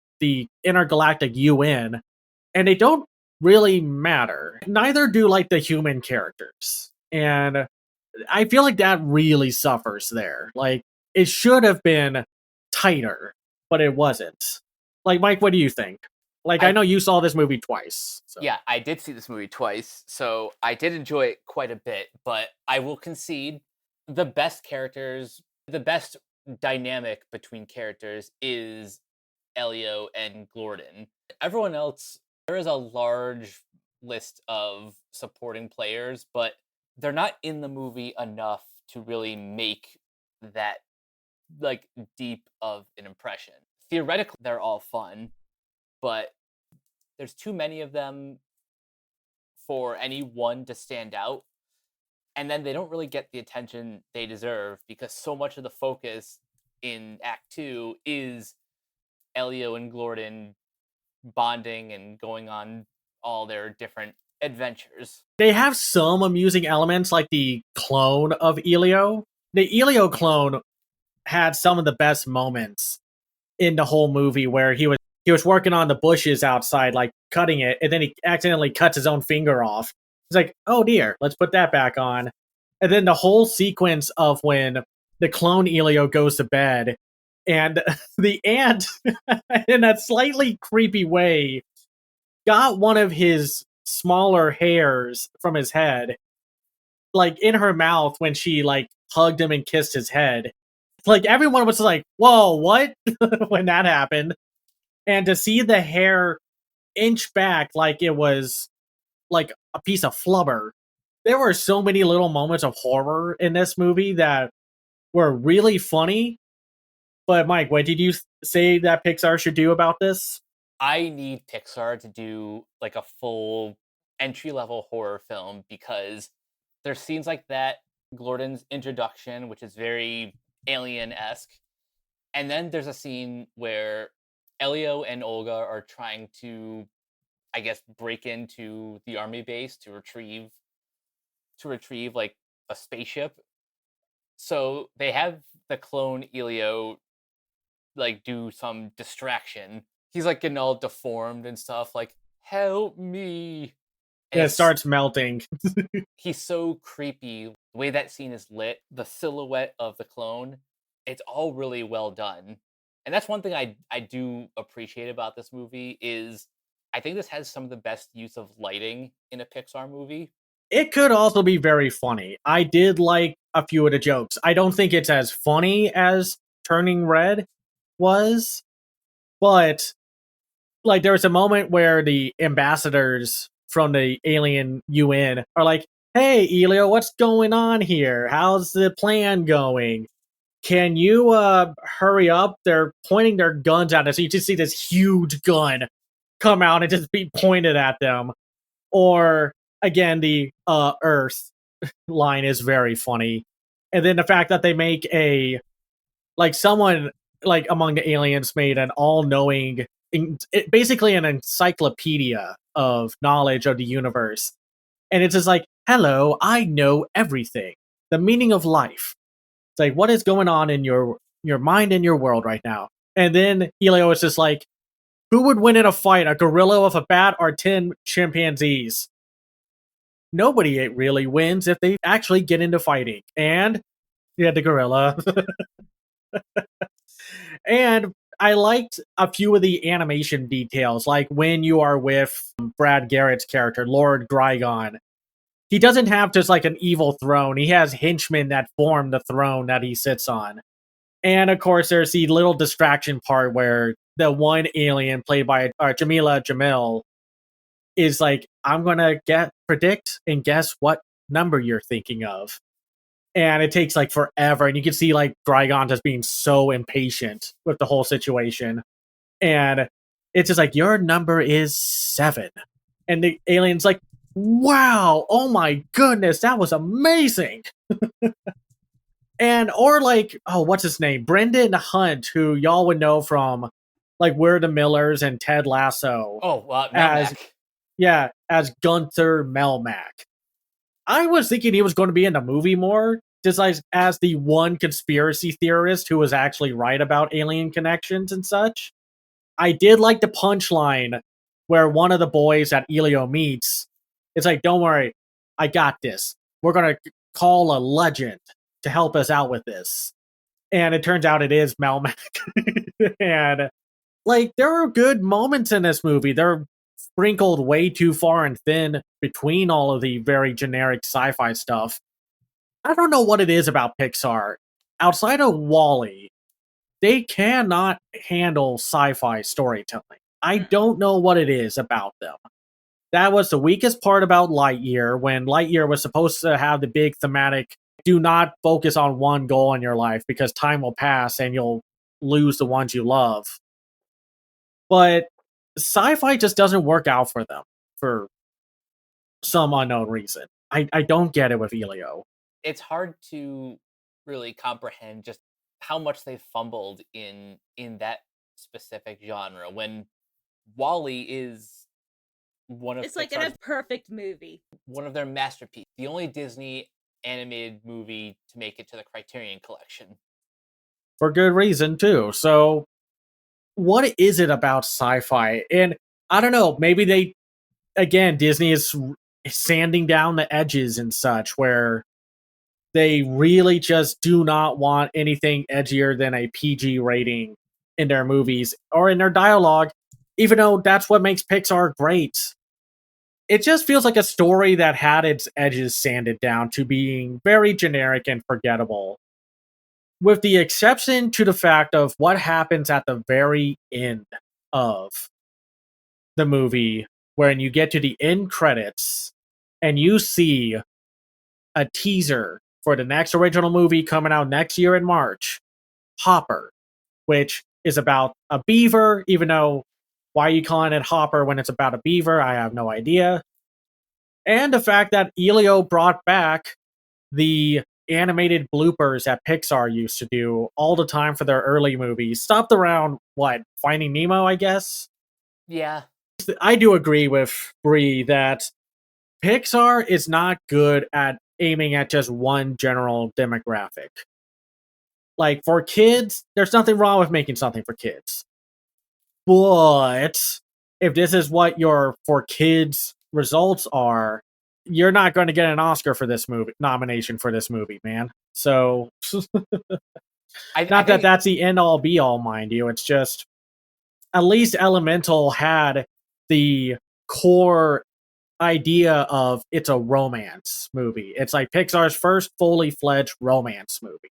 intergalactic UN, and they don't really matter. Neither do like the human characters. And I feel like that really suffers there. Like it should have been tighter, but it wasn't. Like Mike, what do you think? Like I know you saw this movie twice. So. Yeah, I did see this movie twice, so I did enjoy it quite a bit, but I will concede the best characters, the best dynamic between characters is Elio and Glorden. Everyone else, there is a large list of supporting players, but they're not in the movie enough to really make that like deep of an impression. Theoretically, they're all fun, but there's too many of them for any one to stand out. And then they don't really get the attention they deserve because so much of the focus in Act 2 is Elio and Glorden bonding and going on all their different adventures. They have some amusing elements like the clone of Elio. The Elio clone had some of the best moments in the whole movie where he was working on the bushes outside, like cutting it, and then he accidentally cuts his own finger off. He's like, oh dear, let's put that back on. And then the whole sequence of when the clone Elio goes to bed and the aunt, in a slightly creepy way, got one of his smaller hairs from his head, like in her mouth when she like hugged him and kissed his head. Like everyone was like, whoa, what? When that happened. And to see the hair inch back like it was like a piece of flubber. There were so many little moments of horror in this movie that were really funny. But Mike, what did you say that Pixar should do about this? I need Pixar to do like a full entry level horror film because there's scenes like that, Glorden's introduction, which is very alien esque. And then there's a scene where Elio and Olga are trying to, I guess, break into the army base to retrieve like a spaceship. So they have the clone Elio like do some distraction. He's like getting all deformed and stuff, like, help me. And Yeah, it starts melting. He's so creepy. The way that scene is lit, the silhouette of the clone, it's all really well done. And that's one thing I do appreciate about this movie is I think this has some of the best use of lighting in a Pixar movie. It could also be very funny. I did like a few of the jokes. I don't think it's as funny as Turning Red was, but like there was a moment where the ambassadors from the alien UN are like, "Hey, Elio, what's going on here? How's the plan going? Can you hurry up? They're pointing their guns at us." So you just see this huge gun come out and just be pointed at them. Or again, the Earth line is very funny. And then the fact that they make a like someone like among the aliens made an all-knowing basically an encyclopedia of knowledge of the universe. And it's just like, hello, I know everything. The meaning of life. It's like, what is going on in your mind and your world right now? And then Elio is just like, who would win in a fight, a gorilla with a bat or 10 chimpanzees? Nobody really wins if they actually get into fighting. And you had the gorilla. And I liked a few of the animation details, like when you are with Brad Garrett's character, Lord Grygon. He doesn't have just like an evil throne. He has henchmen that form the throne that he sits on. And of course, there's the little distraction part where the one alien played by Jamila Jamil is like, I'm gonna predict and guess what number you're thinking of. And it takes like forever, and you can see like Grygon just being so impatient with the whole situation. And it's just like, your number is 7. And the alien's like, wow, oh my goodness, that was amazing. And or like, oh, what's his name? Brendan Hunt, who y'all would know from like We're the Millers and Ted Lasso. Oh, as Melmac. as Gunther Melmac. I was thinking he was going to be in the movie more, just as the one conspiracy theorist who was actually right about alien connections and such. I did like the punchline where one of the boys that Elio meets, it's like, don't worry, I got this. We're going to call a legend to help us out with this. And it turns out it is Melmac. And like, there are good moments in this movie. They're sprinkled way too far and thin between all of the very generic sci-fi stuff. I don't know what it is about Pixar. Outside of WALL-E, they cannot handle sci-fi storytelling. I don't know what it is about them. That was the weakest part about Lightyear, when Lightyear was supposed to have the big thematic, do not focus on one goal in your life because time will pass and you'll lose the ones you love. But sci-fi just doesn't work out for them for some unknown reason. I don't get it with Elio. It's hard to really comprehend just how much they fumbled in that specific genre when WALL-E is one of It's like in a perfect movie. One of their masterpieces. The only Disney animated movie to make it to the Criterion Collection. For good reason, too. So, what is it about sci-fi? And I don't know, maybe Disney is sanding down the edges and such, where they really just do not want anything edgier than a PG rating in their movies or in their dialogue, even though that's what makes Pixar great. It just feels like a story that had its edges sanded down to being very generic and forgettable. With the exception to the fact of what happens at the very end of the movie, when you get to the end credits and you see a teaser for the next original movie coming out next year in March, Hopper, which is about a beaver, even though why are you calling it Hopper when it's about a beaver? I have no idea. And the fact that Elio brought back the animated bloopers that Pixar used to do all the time for their early movies. Stopped around, Finding Nemo, I guess? Yeah. I do agree with Bree that Pixar is not good at aiming at just one general demographic. Like, for kids, there's nothing wrong with making something for kids. But if this is what your for kids results are, you're not going to get an Oscar for this movie nomination for this movie, man. So not that that's the end all be all, mind you. It's just at least Elemental had the core idea of it's a romance movie. It's like Pixar's first fully fledged romance movie.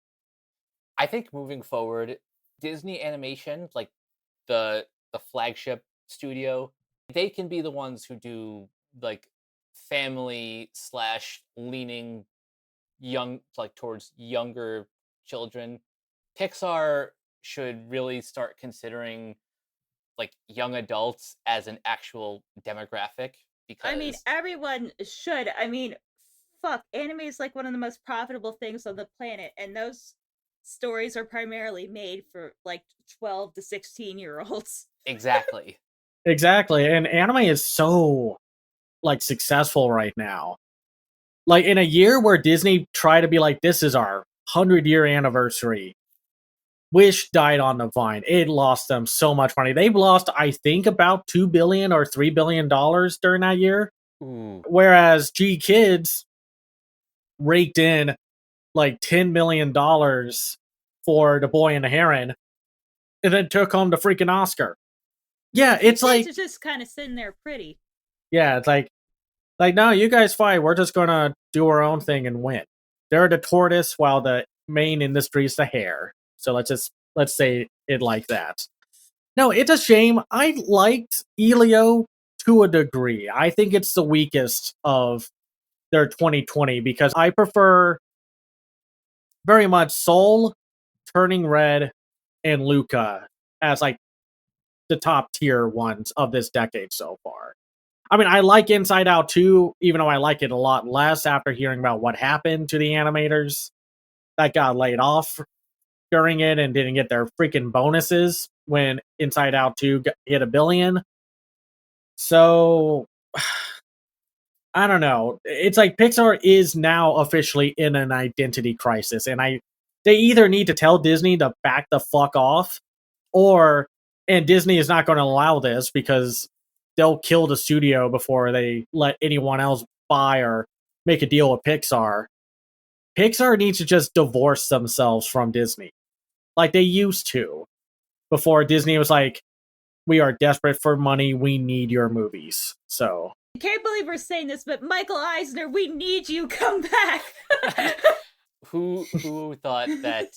I think moving forward, Disney Animation, like the flagship studio, they can be the ones who do like family slash leaning young, like towards younger children. Pixar should really start considering like young adults as an actual demographic I mean, because everyone should. I mean, fuck, anime is like one of the most profitable things on the planet, and those stories are primarily made for like 12 to 16-year-olds. exactly. Exactly. And anime is so like successful right now. Like in a year where Disney tried to be like, this is our 100-year anniversary, Wish died on the vine. It lost them so much money. They've lost, I think, about $2 billion or $3 billion during that year. Ooh. Whereas G Kids raked in like $10 million for The Boy and the Heron and then took home the freaking Oscar. Yeah, it's like, Kids are just kind of sitting there pretty. yeah, it's like, no, you guys fight. We're just gonna do our own thing and win. They're the tortoise while the main industry is the hare. So let's say it like that. No, it's a shame. I liked Elio to a degree. I think it's the weakest of their 2020 because I prefer very much Soul, Turning Red, and Luca as like the top tier ones of this decade so far. I mean, I like Inside Out too, even though I like it a lot less after hearing about what happened to the animators that got laid off during it and didn't get their freaking bonuses when Inside Out 2 hit $1 billion. So, I don't know. It's like Pixar is now officially in an identity crisis, and they either need to tell Disney to back the fuck off, and Disney is not going to allow this because they'll kill the studio before they let anyone else buy or make a deal with Pixar. Pixar needs to just divorce themselves from Disney, like they used to, before Disney was like, we are desperate for money, we need your movies. So I can't believe we're saying this, but Michael Eisner, we need you, come back. Who thought that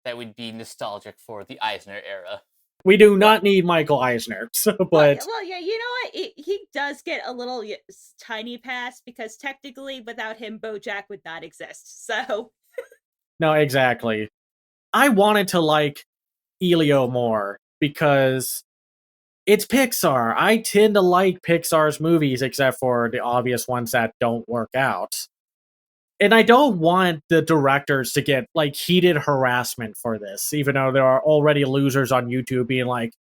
that would be nostalgic for the Eisner era? we do not need Michael Eisner. But well, yeah, you know what? He does get a little tiny pass because technically, without him, BoJack would not exist. So no, exactly. I wanted to like Elio more because it's Pixar. I tend to like Pixar's movies, except for the obvious ones that don't work out. And I don't want the directors to get like heated harassment for this, even though there are already losers on YouTube being like,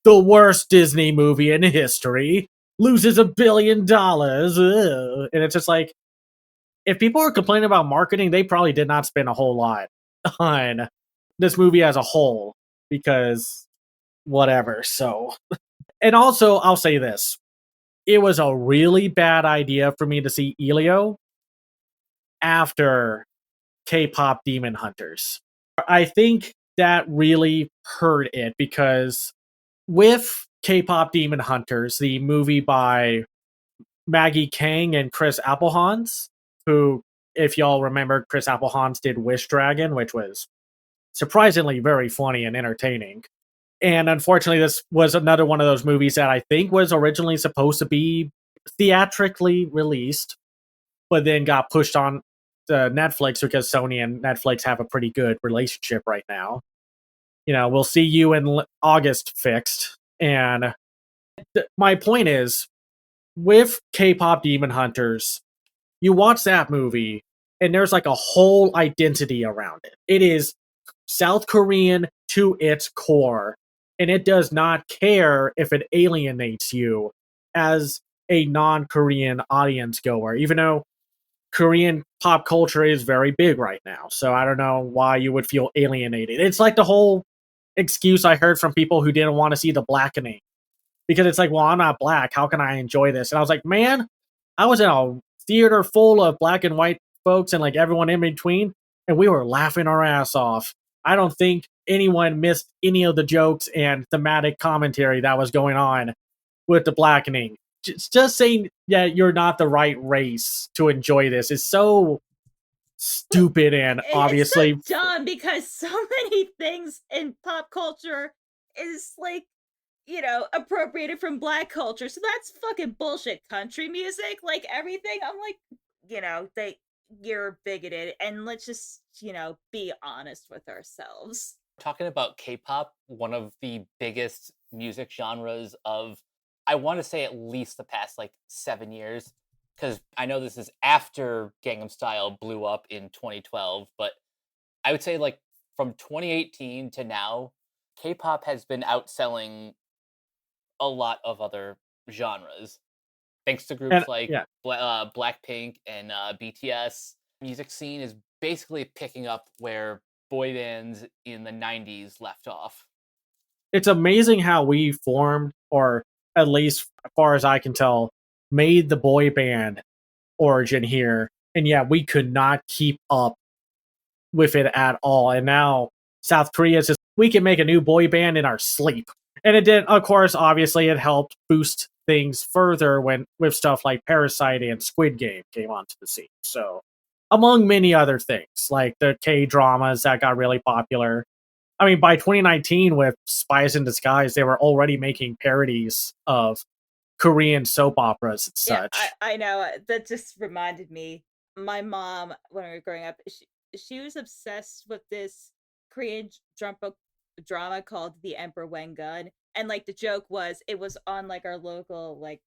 the worst Disney movie in history loses $1 billion. Ugh. And it's just like, if people are complaining about marketing, they probably did not spend a whole lot on this movie as a whole because whatever. So, and also, I'll say this. It was a really bad idea for me to see Elio after KPop Demon Hunters. I think that really hurt it because with KPop Demon Hunters, the movie by Maggie Kang and Chris Applehans, who, if y'all remember, Chris Applehans did Wish Dragon, which was surprisingly very funny and entertaining. And unfortunately, this was another one of those movies that I think was originally supposed to be theatrically released, but then got pushed on to Netflix because Sony and Netflix have a pretty good relationship right now. You know, we'll see you in August fixed. And my point is, with K-pop Demon Hunters, you watch that movie, and there's like a whole identity around it. It is South Korean to its core, and it does not care if it alienates you as a non-Korean audience goer, even though Korean pop culture is very big right now. So I don't know why you would feel alienated. It's like the whole excuse I heard from people who didn't want to see The Blackening. Because it's like, well, I'm not black. How can I enjoy this? And I was like, man, I was in a theater full of black and white folks and like everyone in between, and we were laughing our ass off. I don't think anyone missed any of the jokes and thematic commentary that was going on with The Blackening. just saying that you're not the right race to enjoy this is so stupid and It's obviously so dumb because so many things in pop culture is like, you know, appropriated from Black culture. So that's fucking bullshit. Country music, like everything. I'm like, you know, you're bigoted, and let's just, you know, be honest with ourselves. Talking about K-pop, one of the biggest music genres of, I want to say, at least the past like 7 years, because I know this is after Gangnam Style blew up in 2012, but I would say like from 2018 to now, K-pop has been outselling a lot of other genres. Thanks to and groups like yeah, Blackpink and BTS, music scene is basically picking up where boy bands in the 90s left off. it's amazing how we formed, or at least as far as I can tell, made the boy band origin here. And yeah, we could not keep up with it at all. And now South Korea is just, we can make a new boy band in our sleep. And it did, of course, obviously it helped boost things further when with stuff like Parasite and Squid Game came onto the scene. So among many other things, like the K dramas that got really popular. I mean, by 2019, with Spies in Disguise, they were already making parodies of Korean soap operas and Yeah, such. I know. That just reminded me. My mom, when we were growing up, she was obsessed with this Korean drama called The Emperor Wengun. And like the joke was, it was on like our local, like,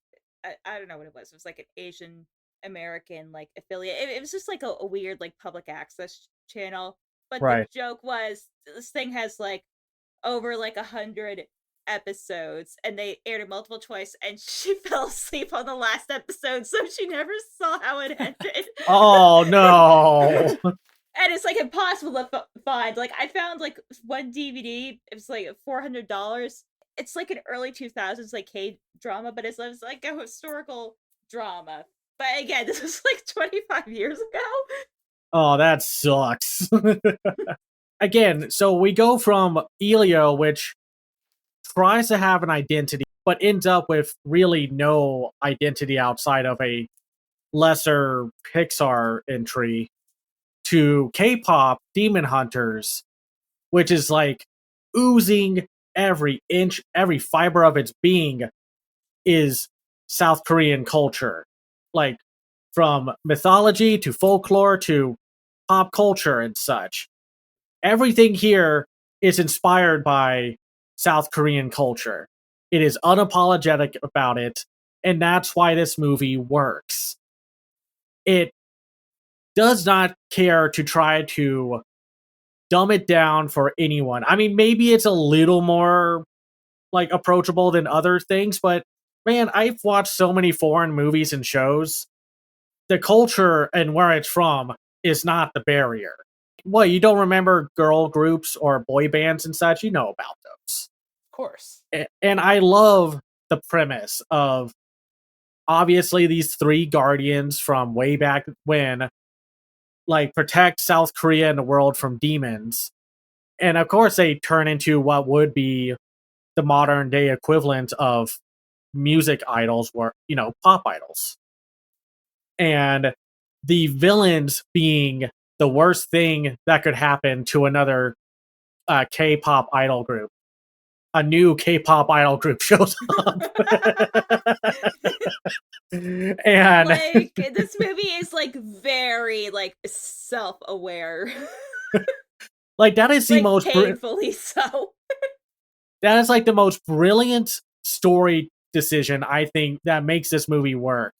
I don't know what it was. It was like an Asian American like affiliate. It was just like a weird like public access channel. But the Right. joke was, this thing has like over like 100 episodes, and they aired it multiple twice, and she fell asleep on the last episode, so she never saw how it ended. Oh no. And it's like impossible to find. Like I found like one DVD. It was like $400. It's like an early 2000s like K drama, but it's like a historical drama. But again, this was like 25 years ago. Oh, that sucks. Again, so we go from Elio, which tries to have an identity, but ends up with really no identity outside of a lesser Pixar entry, to KPop Demon Hunters, which is like oozing every inch, every fiber of its being is South Korean culture. Like from mythology to folklore to pop culture and such. Everything here is inspired by South Korean culture. It is unapologetic about it, and that's why this movie works. It does not care to try to dumb it down for anyone. I mean, maybe it's a little more like approachable than other things, but man, I've watched so many foreign movies and shows. The culture and where it's from is not the barrier. What, you don't remember girl groups or boy bands and such? You know about those. Of course. And I love the premise of obviously these three guardians from way back when, like, protect South Korea and the world from demons. And of course, they turn into what would be the modern day equivalent of music idols, were, you know, pop idols. And the villains being the worst thing that could happen to another K-pop idol group. A new K-pop idol group shows up. And Like this movie is like very like self-aware. like that is the Like most painfully so. that is like the most brilliant story decision I think that makes this movie work,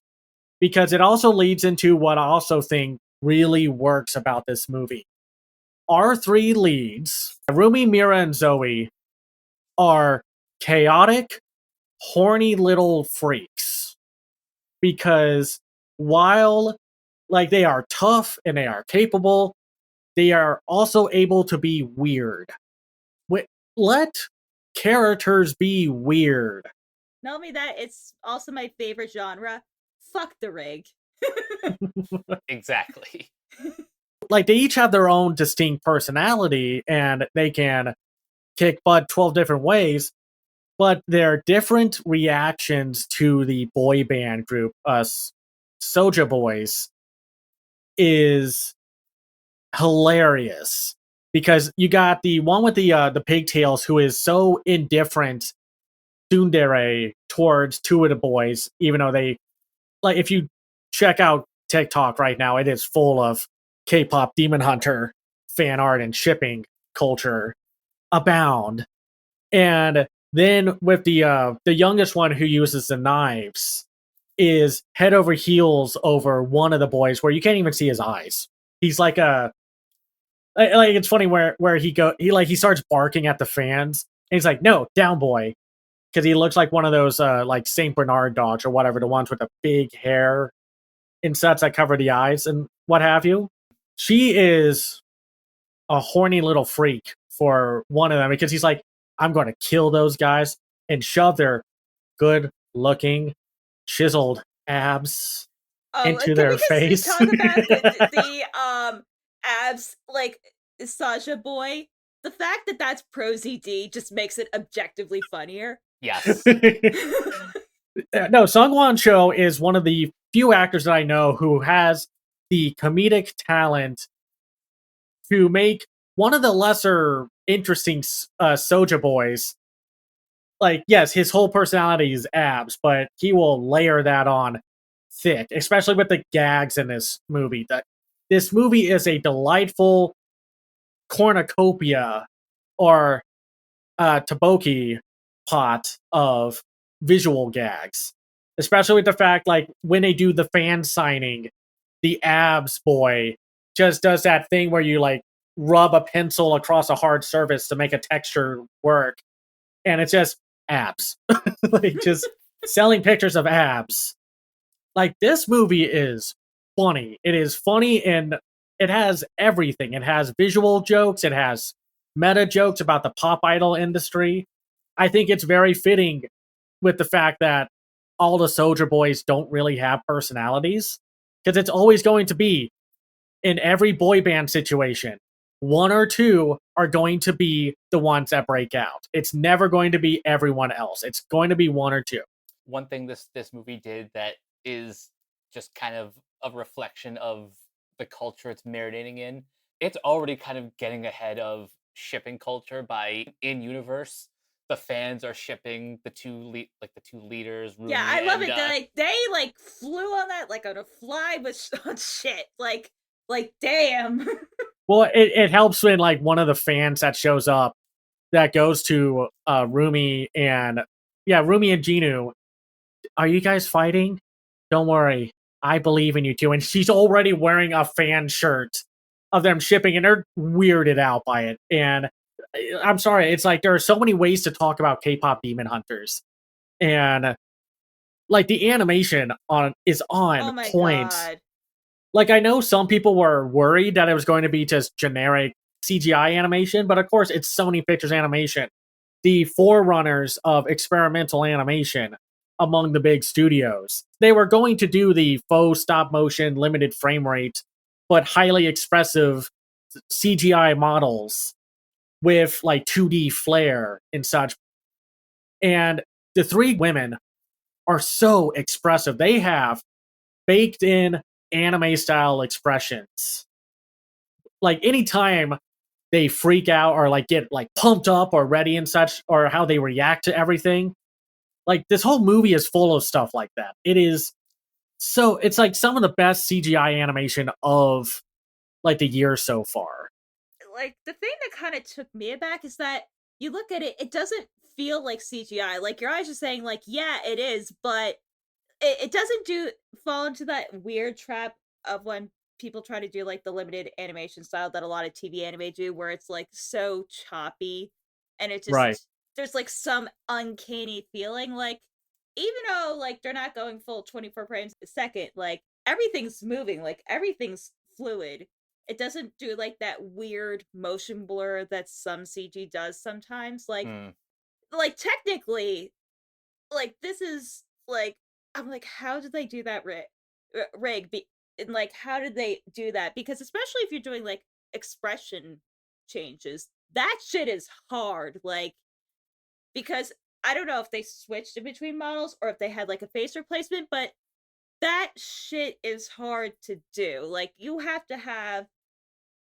because it also leads into what I also think really works about this movie. Our three leads, Rumi, Mira, and Zoe, are chaotic, horny little freaks. Because while like they are tough and they are capable, they are also able to be weird. Let characters be weird. Not only that, it's also my favorite genre. Fuck the rig. Exactly. Like they each have their own distinct personality and they can kick butt 12 different ways. but their different reactions to the boy band group, Soja Boys, is hilarious because you got the one with the pigtails who is so indifferent tsundere towards two of the boys, even though they like if you check out TikTok right now, it is full of K-pop Demon Hunter fan art and shipping culture abound. And then with the youngest one who uses the knives is head over heels over one of the boys where you can't even see his eyes. He's like a like it's funny where he starts barking at the fans and he's like, no, down boy. Because he looks like one of those like Saint Bernard dogs or whatever, the ones with the big hair and such that cover the eyes and what have you. She is a horny little freak for one of them because he's like, I'm going to kill those guys and shove their good looking chiseled abs into Can their we just face. talk about the abs like Sasha Boy? The fact that that's Pro ZD just makes it objectively funnier. Yes. No, Sungwon Cho is one of the few actors that I know who has the comedic talent to make one of the lesser interesting Soja Boys. Like, yes, his whole personality is abs, but he will layer that on thick, especially with the gags in this movie. That this movie is a delightful cornucopia or taboki pot of visual gags, especially with the fact like when they do the fan signing, the abs boy just does that thing where you like rub a pencil across a hard surface to make a texture work, and it's just abs, like just selling pictures of abs. Like this movie is funny. It is funny and it has everything. It has visual jokes. It has meta jokes about the pop idol industry. I think it's very fitting with the fact that all the Soldier Boys don't really have personalities because it's always going to be in every boy band situation. One or two are going to be the ones that break out. It's never going to be everyone else. It's going to be one or two. One thing this movie did that is just kind of a reflection of the culture it's marinating in. It's already kind of getting ahead of shipping culture by in universe. The fans are shipping the two leaders. Rumi Yeah, I love and, it. They like flew on that like on a fly with on shit. Like damn. Well, it helps when like one of the fans that shows up that goes to Rumi and Rumi and Ginu. Are you guys fighting? Don't worry, I believe in you too. And she's already wearing a fan shirt of them shipping, and they're weirded out by it. And I'm sorry, it's like there are so many ways to talk about K-pop Demon Hunters, and like the animation is on Oh my point. god. Like I know some people were worried that it was going to be just generic CGI animation, but of course it's Sony Pictures Animation, the forerunners of experimental animation among the big studios. They were going to do the faux stop motion limited frame rate, but highly expressive CGI models with like 2D flair and such. And the three women are so expressive. They have baked in anime style expressions. Like anytime they freak out or like get like pumped up or ready and such, or how they react to everything. Like this whole movie is full of stuff like that. It is so it's like some of the best CGI animation of like the year so far. Like the thing that kind of took me aback is that you look at it, it doesn't feel like CGI. Like your eyes are saying, like, yeah, it is, but it doesn't fall into that weird trap of when people try to do like the limited animation style that a lot of TV anime do, where it's like so choppy and it Right. just there's like some uncanny feeling. Like even though like they're not going full 24 frames a second, like everything's moving, like everything's fluid. It doesn't do like that weird motion blur that some CG does sometimes. Like technically, like this is like I'm like, how did they do that rig? And like, how did they do that? Because especially if you're doing like expression changes, that shit is hard. Like, because I don't know if they switched in between models or if they had like a face replacement, but that shit is hard to do. Like, you have to have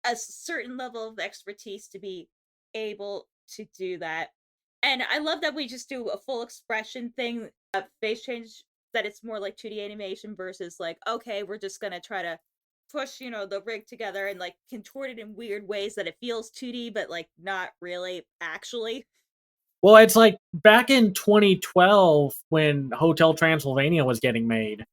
a certain level of expertise to be able to do that. And I love that we just do a full expression thing, a face change, that it's more like 2D animation versus like, okay, we're just gonna try to push, the rig together and like contort it in weird ways that it feels 2D, but like not really actually. Well, it's like back in 2012 when Hotel Transylvania was getting made.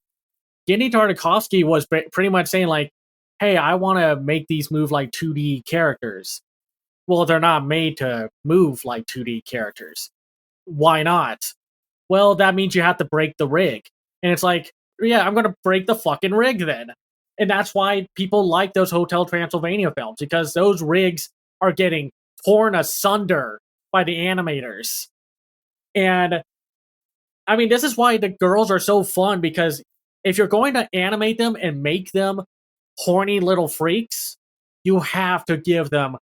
Genndy Tartakovsky was pretty much saying like, "Hey, I want to make these move like 2D characters." Well, they're not made to move like 2D characters. Why not? Well, that means you have to break the rig. And it's like, yeah, I'm going to break the fucking rig then. And that's why people like those Hotel Transylvania films, because those rigs are getting torn asunder by the animators. And I mean, this is why the girls are so fun, because if you're going to animate them and make them horny little freaks, you have to give them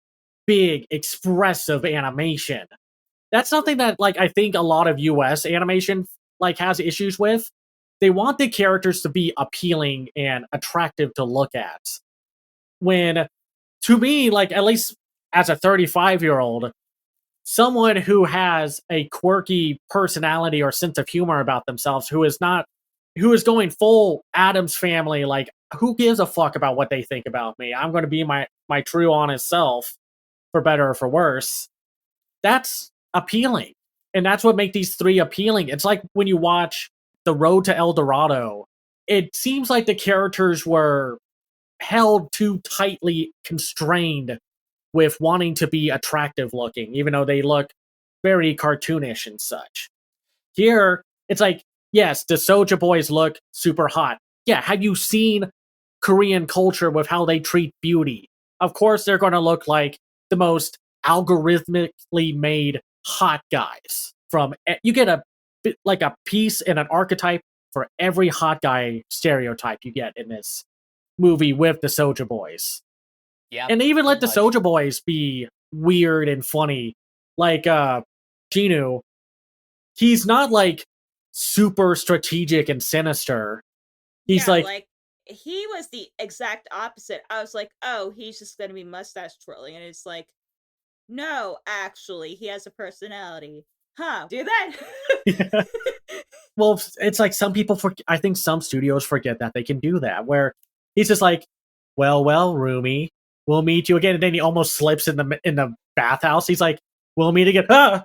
big, expressive animation. That's something that, like, I think a lot of US animation like has issues with. They want the characters to be appealing and attractive to look at. When, to me, like, at least as a 35-year-old, someone who has a quirky personality or sense of humor about themselves, who is going full Adam's family, like, who gives a fuck about what they think about me? I'm going to be my true honest self, for better or for worse. That's appealing. And that's what makes these three appealing. It's like when you watch The Road to El Dorado, it seems like the characters were held too tightly constrained with wanting to be attractive looking, even though they look very cartoonish and such. Here, it's like, yes, the Soulja Boys look super hot. Yeah, have you seen Korean culture with how they treat beauty? Of course, they're going to look like the most algorithmically made hot guys. You get a piece and an archetype for every hot guy stereotype you get in this movie with the Soulja Boys. Yeah. And they even let the much. Soulja Boys be weird and funny. Like Genu, he's not like super strategic and sinister. He's like he was the exact opposite. I was like, oh, he's just gonna be mustache twirling, and it's like, no, actually, he has a personality. Huh? Do that? yeah. Well, it's like some people I think some studios forget that they can do that, where he's just like, well, Rumi, we'll meet you again, and then he almost slips in the bathhouse. He's like, we'll meet again. Ah!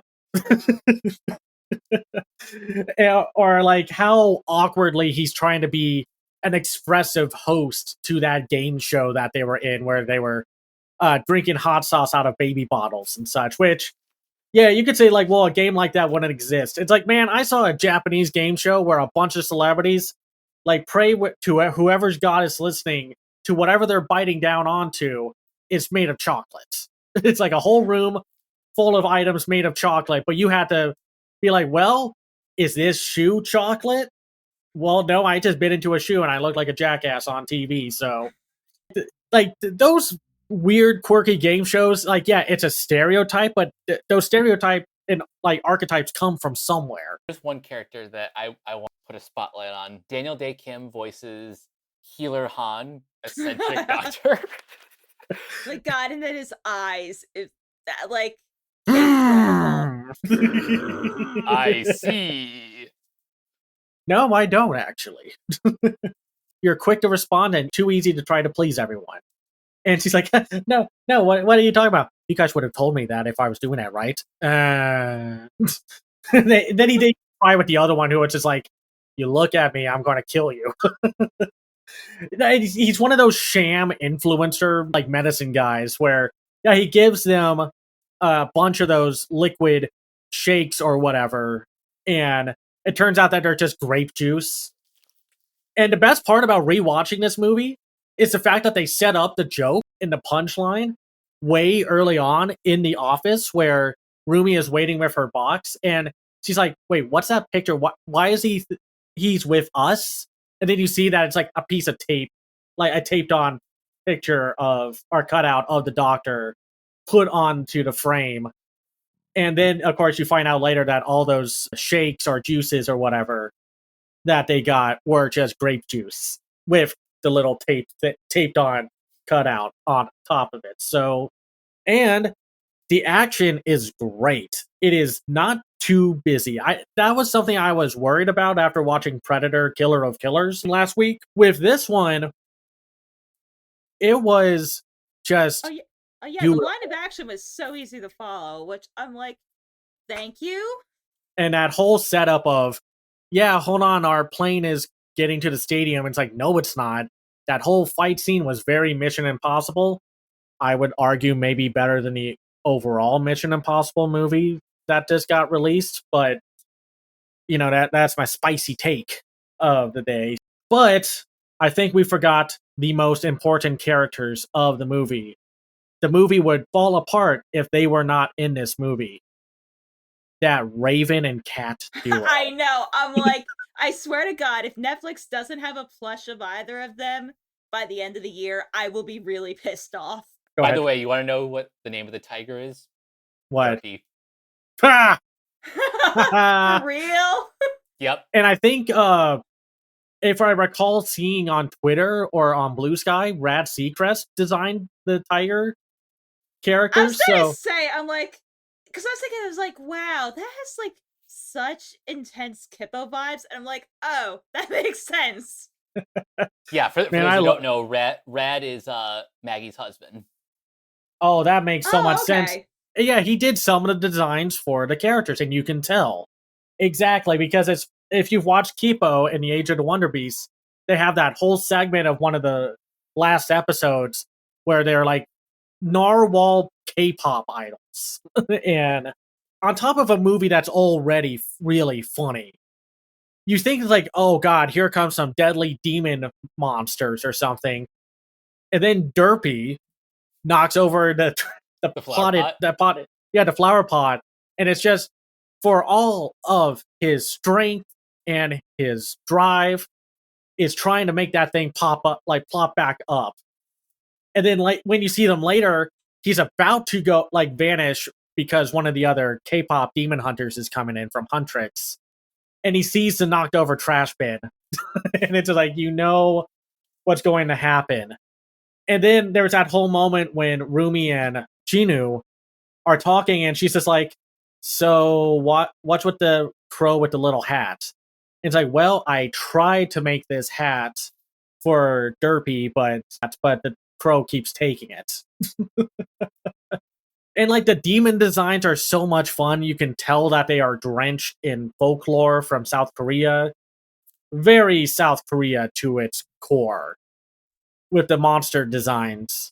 Or like how awkwardly he's trying to be an expressive host to that game show that they were in, where they were drinking hot sauce out of baby bottles and such, which, yeah, you could say like, well, a game like that wouldn't exist. It's like, man, I saw a Japanese game show where a bunch of celebrities like pray to whoever's god is listening to whatever they're biting down onto is made of chocolate. It's like a whole room full of items made of chocolate, but you had to be like, well, is this shoe chocolate? Well, no, I just bit into a shoe and I look like a jackass on TV. So, like, those weird, quirky game shows, like, yeah, it's a stereotype, but those stereotype and like archetypes come from somewhere. There's one character that I want to put a spotlight on. Daniel Day Kim voices Healer Han, eccentric doctor. My God, and then his eyes, like, I see. No, I don't actually. You're quick to respond and too easy to try to please everyone. And she's like, no, what are you talking about? You guys would have told me that if I was doing that, right? Then he did try with the other one who was just like, you look at me, I'm going to kill you. He's one of those sham influencer, like medicine guys, where, yeah, he gives them a bunch of those liquid shakes or whatever, and it turns out that they're just grape juice. And the best part about rewatching this movie is the fact that they set up the joke in the punchline way early on in the office, where Rumi is waiting with her box, and she's like, wait, what's that picture? Why is he's with us? And then you see that it's like a piece of tape, like a taped on picture of, or cutout of the doctor put onto the frame. And then, of course, you find out later that all those shakes or juices or whatever that they got were just grape juice with the little taped on cutout on top of it. So, and the action is great. It is not too busy. That was something I was worried about after watching Predator Killer of Killers last week. With this one, it was just the line of action was so easy to follow, which I'm like, thank you. And that whole setup of, yeah, hold on, our plane is getting to the stadium. It's like, no, it's not. That whole fight scene was very Mission Impossible. I would argue maybe better than the overall Mission Impossible movie that just got released, but that's my spicy take of the day. But I think we forgot the most important characters of the movie. The movie would fall apart if they were not in this movie. That Raven and Cat duo. I know. I'm like, I swear to God, if Netflix doesn't have a plush of either of them by the end of the year, I will be really pissed off. By the way, you want to know what the name of the tiger is? What? Derpy. Ha! For real? Yep. And I think if I recall seeing on Twitter or on Blue Sky, Rad Seacrest designed the tiger character. I was trying to say, I'm like, because I was thinking, I was like, wow, that has like such intense Kippo vibes, and I'm like, oh, that makes sense. Yeah, for those who don't know, Rad is Maggie's husband. Oh, that makes so much sense. Yeah, he did some of the designs for the characters, and you can tell. Exactly, because if you've watched Kippo in the Age of the Wonder Beasts, they have that whole segment of one of the last episodes where they're like narwhal K-pop idols. And on top of a movie that's already really funny, you think like, oh god, here comes some deadly demon monsters or something. And then Derpy knocks over the flower pot, and it's just, for all of his strength and his drive, is trying to make that thing plop back up. And then like when you see them later, he's about to go vanish because one of the other KPop Demon Hunters is coming in from Huntrix, and he sees the knocked over trash bin. And it's like, what's going to happen. And then there's that whole moment when Rumi and Chinu are talking, and she's just like, so what's with the crow with the little hat? And it's like, well, I tried to make this hat for Derpy, but the crow keeps taking it. And like the demon designs are so much fun. You can tell that they are drenched in folklore from South Korea. Very South Korea to its core with the monster designs.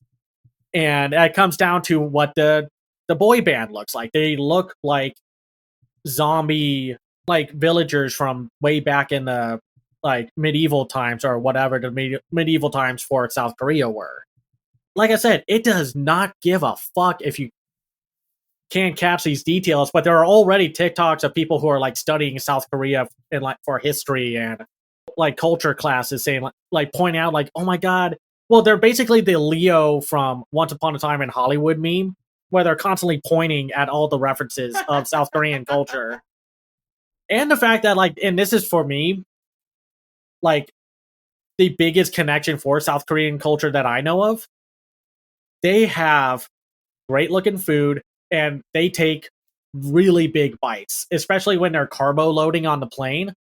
And it comes down to what the boy band looks like. They look like zombie villagers from way back in the medieval times, or whatever the medieval times for South Korea were. Like I said, it does not give a fuck if you can't catch these details, but there are already TikToks of people who are studying South Korea and for history and culture classes, saying pointing out oh my god. Well, they're basically the Leo from Once Upon a Time in Hollywood meme, where they're constantly pointing at all the references of South Korean culture. And the fact that and this is for me the biggest connection for South Korean culture that I know of. They have great looking food, and they take really big bites, especially when they're carbo loading on the plane.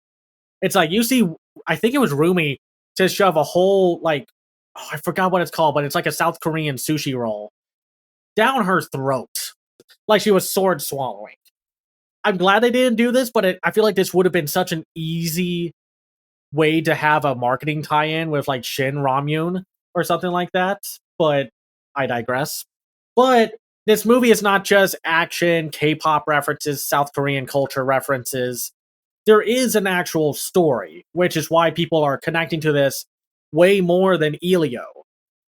It's like you see, I think it was Rumi to shove a whole I forgot what it's called, but it's like a South Korean sushi roll down her throat, like she was sword swallowing. I'm glad they didn't do this, but I feel like this would have been such an easy way to have a marketing tie-in with Shin Ramyun or something like that. But I digress. But this movie is not just action, K-pop references, South Korean culture references. There is an actual story, which is why people are connecting to this way more than Elio.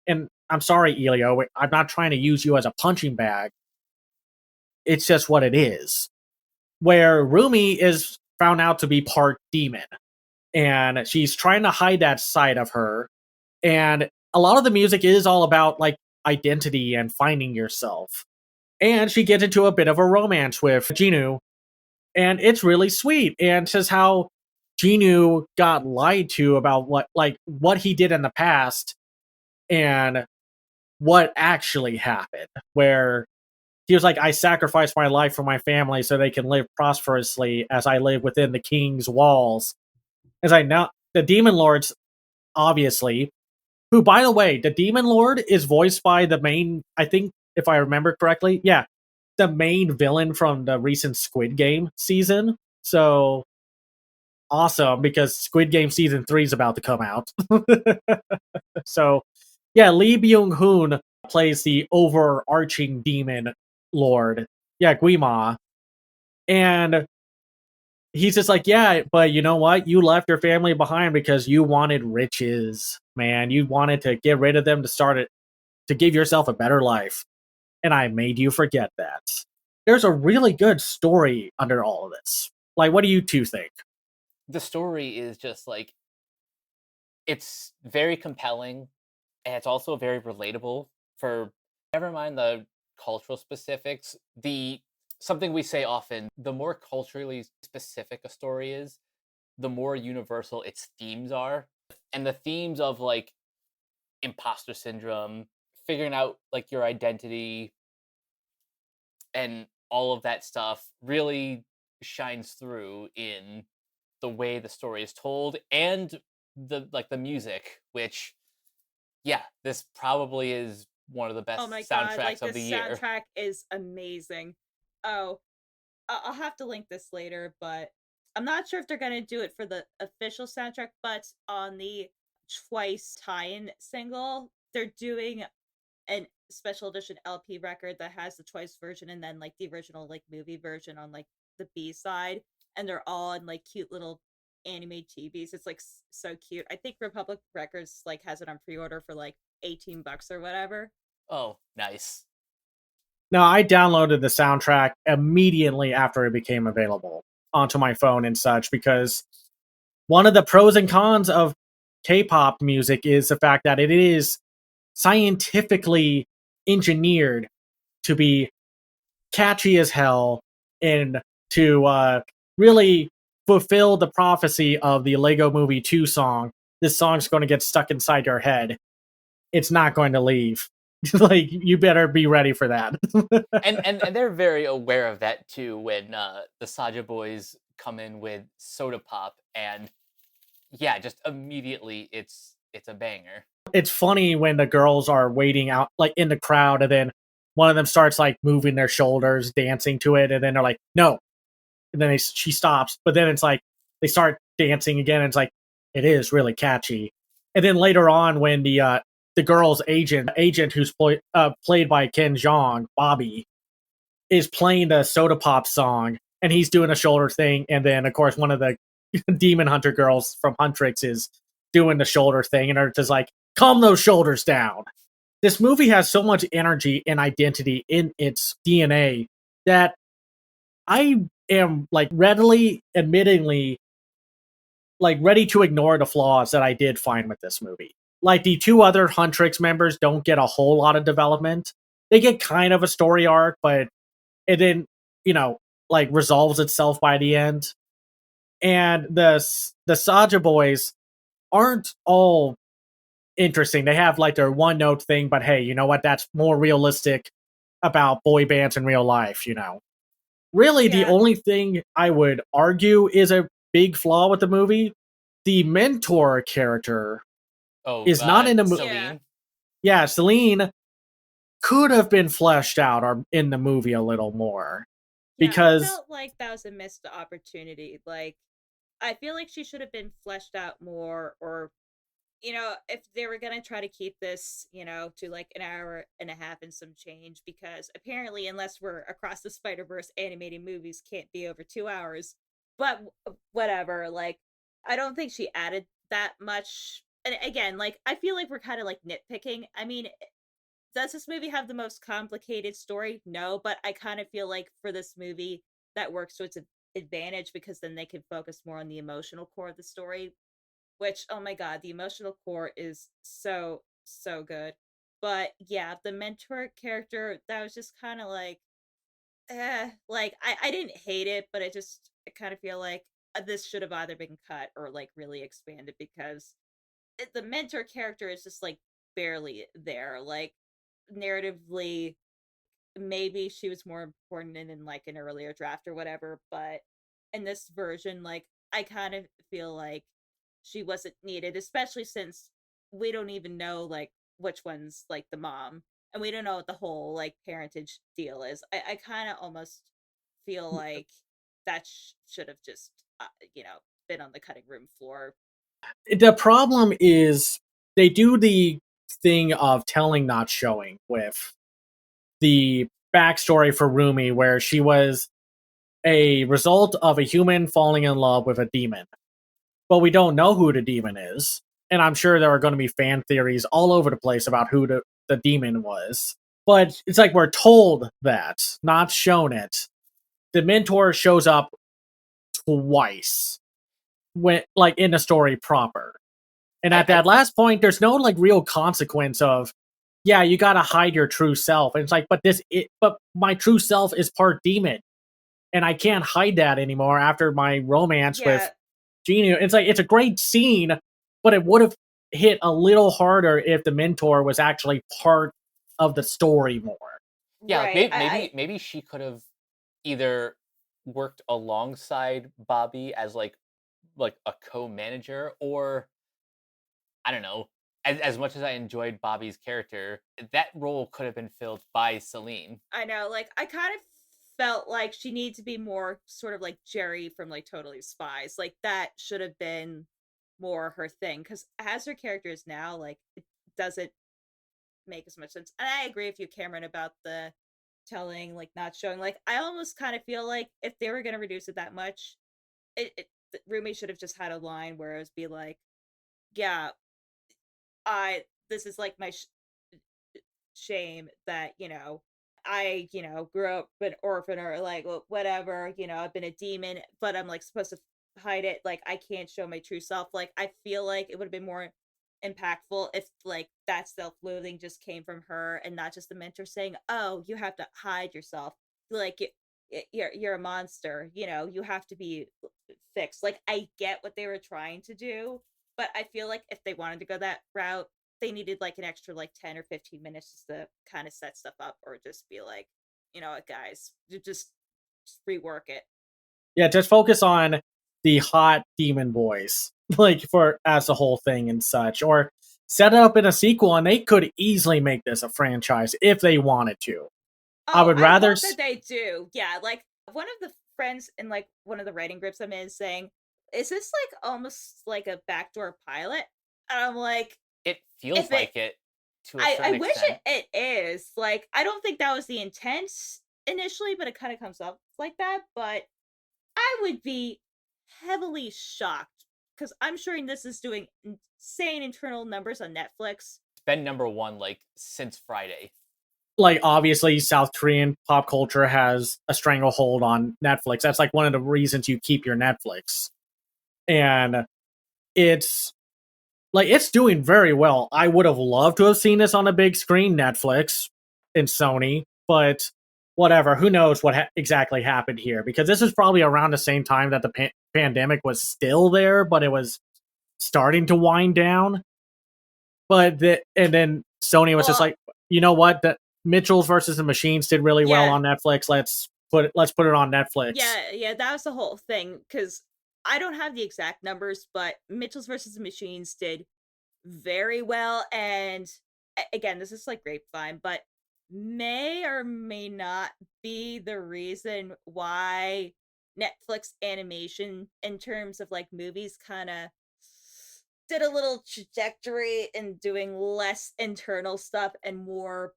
And I'm sorry, Elio, I'm not trying to use you as a punching bag. It's just what it is. Where Rumi is found out to be part demon, and she's trying to hide that side of her. And a lot of the music is all about identity and finding yourself. And she gets into a bit of a romance with Jinu, and it's really sweet. And says how Jinu got lied to about what he did in the past and what actually happened. Where he was like, "I sacrificed my life for my family so they can live prosperously as I live within the king's walls." As I know, the demon lords, obviously, who, by the way, the demon lord is voiced by the main, I think, if I remember correctly, yeah, the main villain from the recent Squid Game season. So awesome, because Squid Game season 3 is about to come out. So yeah, Lee Byung-hun plays the overarching demon lord. Yeah, Guima. And he's just like, yeah, but you know what? You left your family behind because you wanted riches, man. You wanted to get rid of them to start it, to give yourself a better life. And I made you forget that. There's a really good story under all of this. Like, what do you two think? The story is just like, it's very compelling, and it's also very relatable. For never mind the cultural specifics, the something we say often, the more culturally specific a story is, the more universal its themes are. And the themes of like imposter syndrome, figuring out like your identity, and all of that stuff really shines through in the way the story is told, and the music, which, yeah, this probably is one of the Oh my best god, soundtracks like of this the year. soundtrack is amazing. Oh, I'll have to link this later, but I'm not sure if they're gonna do it for the official soundtrack, but on the Twice tie-in single, they're doing an special edition LP record that has the Twice version and then like the original like movie version on like the B side, and they're all in like cute little anime TVs. It's like so cute. I think Republic Records like has it on pre-order for like $18 or whatever. Oh, nice. No, I downloaded the soundtrack immediately after it became available onto my phone and such, because one of the pros and cons of K-pop music is the fact that it is scientifically engineered to be catchy as hell and to really fulfill the prophecy of the Lego Movie 2 song. This song's going to get stuck inside your head. It's not going to leave. Like, you better be ready for that. And they're very aware of that too when the Saja boys come in with Soda Pop, and yeah, just immediately it's a banger. It's funny when the girls are waiting out, like in the crowd, and then one of them starts like moving their shoulders, dancing to it, and then they're like, "No!" And then she stops, but then it's like they start dancing again. And it's like it is really catchy. And then later on, when the girl's agent who's played by Ken Jeong, Bobby, is playing the Soda Pop song, and he's doing a shoulder thing, and then of course one of the Demon Hunter girls from Huntrix is doing the shoulder thing, and they're just like, calm those shoulders down. This movie has so much energy and identity in its DNA that I am like readily, admittingly, like ready to ignore the flaws that I did find with this movie. Like, the two other Huntrix members don't get a whole lot of development. They get kind of a story arc, but it then, like resolves itself by the end. And the Saja boys aren't all interesting. They have like their one note thing, but hey, you know what? That's more realistic about boy bands in real life, Really, the Yeah. only thing I would argue is a big flaw with the movie. The mentor character Oh, is not in the movie. Yeah. Celine. Yeah, Celine could have been fleshed out or in the movie a little more. Yeah, I Because felt like that was a missed opportunity. Like, I feel like she should have been fleshed out more, or, if they were going to try to keep this, to like an hour and a half and some change, because apparently, unless we're across the Spider Verse, animated movies can't be over 2 hours. But whatever, like, I don't think she added that much. And again, like, I feel like we're kind of like nitpicking. I mean, does this movie have the most complicated story? No, but I kind of feel like for this movie that works to its advantage, because then they can focus more on the emotional core of the story, which, oh my god, the emotional core is so good. But yeah, the mentor character, that was just kind of like, like I didn't hate it, but I kind of feel like this should have either been cut or like really expanded because the mentor character is just like barely there. Like narratively, maybe she was more important in like an earlier draft or whatever, but in this version, like I kind of feel like she wasn't needed, especially since we don't even know like which one's like the mom, and we don't know what the whole like parentage deal is. I kind of almost feel like that should have just you know been on the cutting room floor. The problem is they do the thing of telling, not showing, with the backstory for Rumi, where she was a result of a human falling in love with a demon. But we don't know who the demon is. And I'm sure there are going to be fan theories all over the place about who the demon was. But it's like we're told that, not shown it. The mentor shows up twice when, like, in the story proper. And at that last point, there's no like real consequence of, yeah, you gotta hide your true self. And it's like, but my true self is part demon, and I can't hide that anymore after my romance with Genie. It's like it's a great scene, but it would have hit a little harder if the mentor was actually part of the story more. Yeah, Right. maybe she could have either worked alongside Bobby as like a co-manager, or I don't know. As much as I enjoyed Bobby's character, that role could have been filled by Celine. I know, like I kind of felt like she needed to be more sort of like Jerry from like Totally Spies. Like that should have been more her thing because as her character is now, like it doesn't make as much sense. And I agree with you, Cameron, about the telling, like not showing. Like I almost kind of feel like if they were going to reduce it that much, Rumi should have just had a line where it would be like, "Yeah, I this is like my shame that I grew up an orphan or like whatever. I've been a demon, but I'm like supposed to hide it. Like I can't show my true self. Like I feel like it would have been more impactful if like that self-loathing just came from her and not just the mentor saying, "Oh, you have to hide yourself. Like you're a monster. You have to be fixed." Like I get what they were trying to do, but I feel like if they wanted to go that route, they needed like an extra like 10 or 15 minutes just to kind of set stuff up or just be like, you know what, guys, just rework it. Yeah, just focus on the hot demon boys, like for as the whole thing and such, or set it up in a sequel, and they could easily make this a franchise if they wanted to. I Oh, would I rather. hope that they do. Yeah, like one of the friends in like one of the writing groups I'm in is saying, "Is this like almost like a backdoor pilot?" And I'm like, It feels if it like it to a I certain wish extent. it is. Like, I don't think that was the intent initially, but it kind of comes up like that. But I would be heavily shocked because I'm sure this is doing insane internal numbers on Netflix. It's been number one like since Friday. Like, obviously, South Korean pop culture has a stranglehold on Netflix. That's like one of the reasons you keep your Netflix. And it's like it's doing very well. I would have loved to have seen this on a big screen, Netflix and Sony, but whatever. Who knows what exactly happened here? Because this is probably around the same time that the pandemic was still there, but it was starting to wind down. And then Sony was just like, you know what? The Mitchells versus the Machines did really well on Netflix. Let's put it on Netflix. Yeah, that was the whole thing because I don't have the exact numbers, but Mitchell's versus the Machines did very well. And again, this is like grapevine, but may or may not be the reason why Netflix animation, in terms of like movies, kind of did a little trajectory in doing less internal stuff and more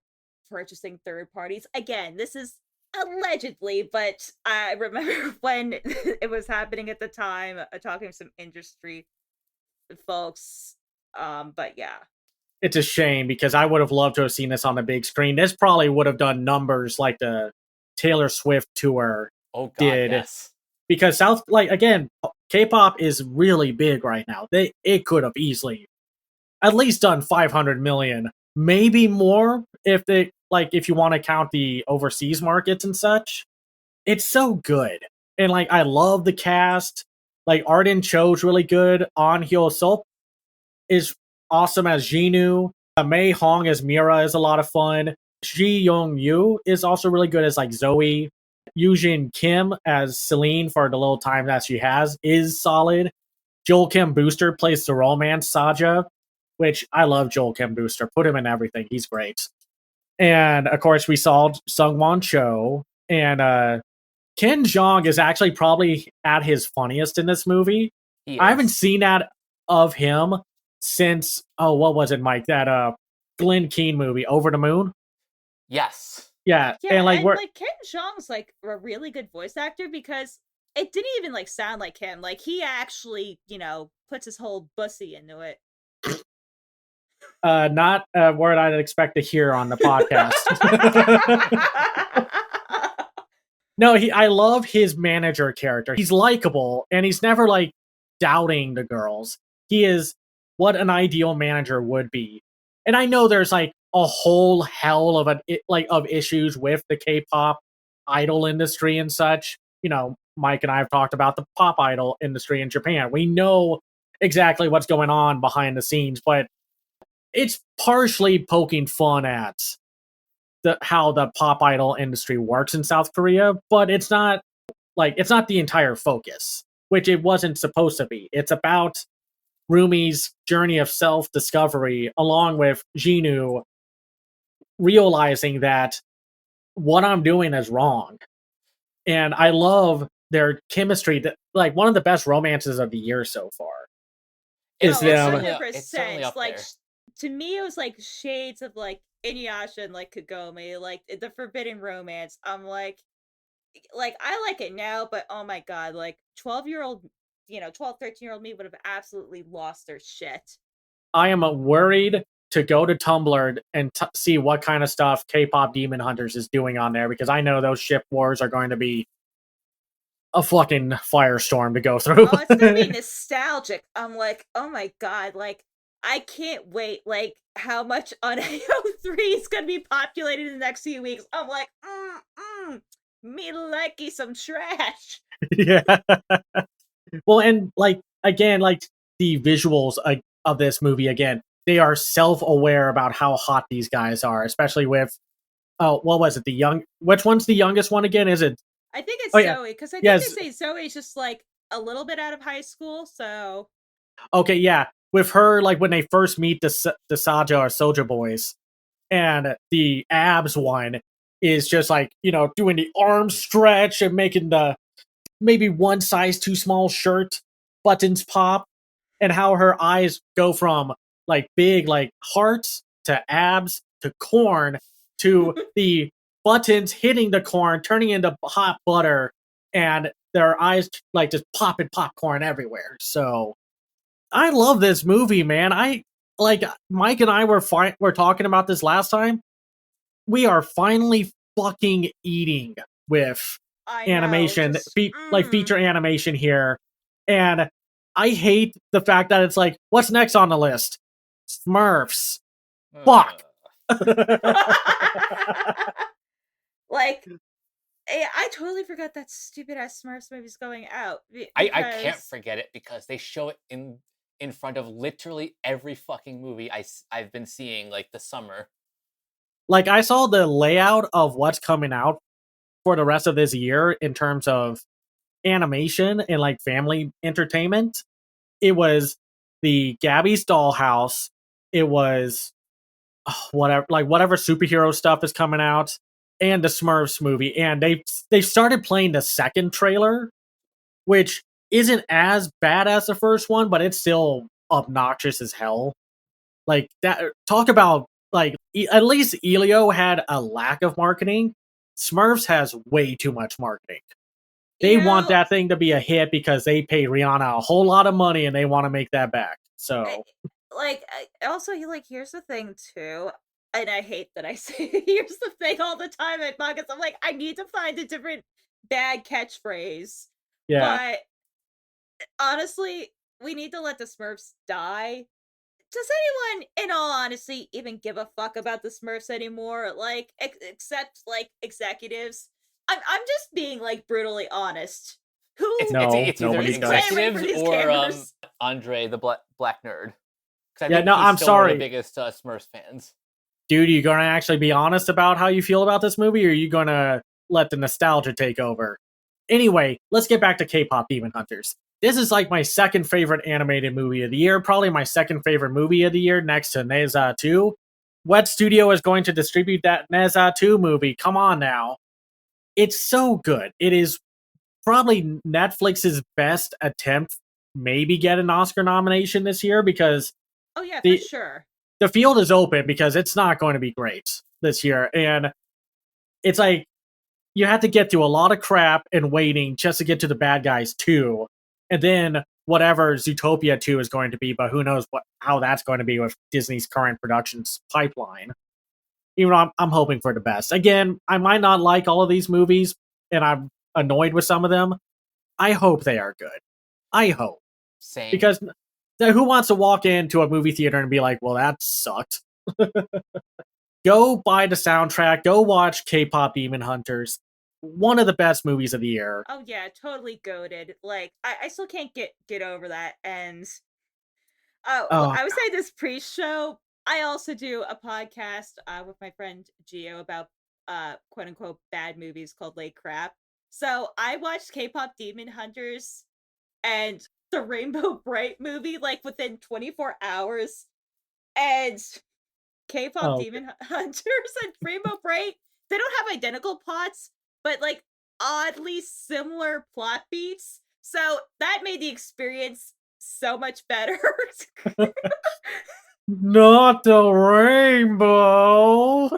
purchasing third parties. Again, this is allegedly, but I remember when it was happening at the time, talking to some industry folks. But yeah. It's a shame because I would have loved to have seen this on the big screen. This probably would have done numbers like the Taylor Swift tour did. Yes. Because K-pop is really big right now. It could have easily at least done 500 million, maybe more if you want to count the overseas markets and such. it's so good. And like I love the cast. Like Arden Cho's really good. An Hyo Sop is awesome as Jinu. Mei Hong as Mira is a lot of fun. Ji Young Yu is also really good as like Zoe. Yujin Kim as Celine for the little time that she has is solid. Joel Kim Booster plays the romance Saja, which I love Joel Kim Booster. Put him in everything. He's great. And of course, we saw Sungwon Cho. And Ken Jeong is actually probably at his funniest in this movie. I haven't seen that of him since, oh, what was it, Mike? That Glenn Keane movie, Over the Moon? Yes. Yeah. Yeah, and like, Ken Jeong's like a really good voice actor because it didn't even like sound like him. Like he actually, puts his whole bussy into it. Not a word I'd expect to hear on the podcast. No, I love his manager character. He's likable and he's never like doubting the girls. He is what an ideal manager would be. And I know there's like a whole hell of of issues with the K-pop idol industry and such. Mike and I have talked about the pop idol industry in Japan. We know exactly what's going on behind the scenes, but it's partially poking fun at how the pop idol industry works in South Korea, but it's not the entire focus, which it wasn't supposed to be. It's about Rumi's journey of self-discovery along with Jinu realizing that what I'm doing is wrong. And I love their chemistry. That like one of the best romances of the year so far is them. 100%. Like to me, it was like shades of like Inuyasha and like Kagome, like the forbidden romance. I'm like I like it now, but oh my god, like 12-year-old, 12, 13-year-old me would have absolutely lost their shit. I am worried to go to Tumblr and see what kind of stuff KPop Demon Hunters is doing on there, because I know those ship wars are going to be a fucking firestorm to go through. Oh, it's gonna be nostalgic. I'm like, oh my god, like I can't wait. Like how much on AO3 is gonna be populated in the next few weeks. I'm like, me likey some trash. Yeah. Well, and like again, like the visuals of this movie again, they are self-aware about how hot these guys are, especially with what was it? Which one's the youngest one again? Is it? I think it's Zoe, because I think yes. they say Zoe's just like a little bit out of high school, so okay, yeah. With her, like when they first meet the Saja or Soja boys, and the abs one is just like, doing the arm stretch and making the maybe one size too small shirt buttons pop, and how her eyes go from like big like hearts to abs to corn to the buttons hitting the corn turning into hot butter, and their eyes like just popping popcorn everywhere. So I love this movie, man. I like Mike and I were talking about this last time. We are finally fucking eating with animation, like feature animation here. And I hate the fact that it's like, what's next on the list? Smurfs. Fuck. Like, I totally forgot that stupid ass Smurfs movie's going out. I can't forget it because they show it in front of literally every fucking movie I've been seeing like this summer. Like I saw the layout of what's coming out for the rest of this year in terms of animation and like family entertainment. It was the Gabby's Dollhouse. It was whatever superhero stuff is coming out, and the Smurfs movie. And they started playing the second trailer, which isn't as bad as the first one, but it's still obnoxious as hell. Like that. Talk about like at least Elio had a lack of marketing. Smurfs has way too much marketing. They want that thing to be a hit because they paid Rihanna a whole lot of money and they want to make that back. So, also, here's the thing too, and I hate that I say here's the thing all the time at podcasts. I'm like, I need to find a different bad catchphrase. yeah. But honestly, we need to let the Smurfs die. Does anyone, in all honesty, even give a fuck about the Smurfs anymore? Like, except like executives. I'm just being like brutally honest. Who It's either nobody's got it. clamoring for executives these or cameras? Andre the black nerd. Because I Yeah, think no, he's I'm still one of the sorry. biggest Smurfs fans. Dude, are you going to actually be honest about how you feel about this movie, or are you going to let the nostalgia take over? Anyway, let's get back to K-Pop Demon Hunters. This is like my second favorite animated movie of the year, probably my second favorite movie of the year next to Neza 2. What studio is going to distribute that Neza 2 movie? Come on now. It's so good. It is probably Netflix's best attempt, maybe get an Oscar nomination this year, because Oh yeah, for the sure. the field is open because it's not going to be great this year. And it's like you have to get through a lot of crap and waiting just to get to the bad guys 2. And then whatever Zootopia 2 is going to be, but who knows how that's going to be with Disney's current productions pipeline. Even though I'm hoping for the best. Again, I might not like all of these movies, and I'm annoyed with some of them. I hope they are good. I hope. Same. Because who wants to walk into a movie theater and be like, well, that sucked? Go buy the soundtrack. Go watch K-Pop Demon Hunters. One of the best movies of the year. Oh yeah, totally goated. Like I still can't get over that. And Oh, I was saying this pre-show. I also do a podcast with my friend Gio about quote unquote bad movies called Late Crap. So I watched K-Pop Demon Hunters and the Rainbow Bright movie like within 24 hours. And K-Pop oh, Demon Hunters and Rainbow Bright, they don't have identical plots, but like oddly similar plot beats. So that made the experience so much better. not the rainbow.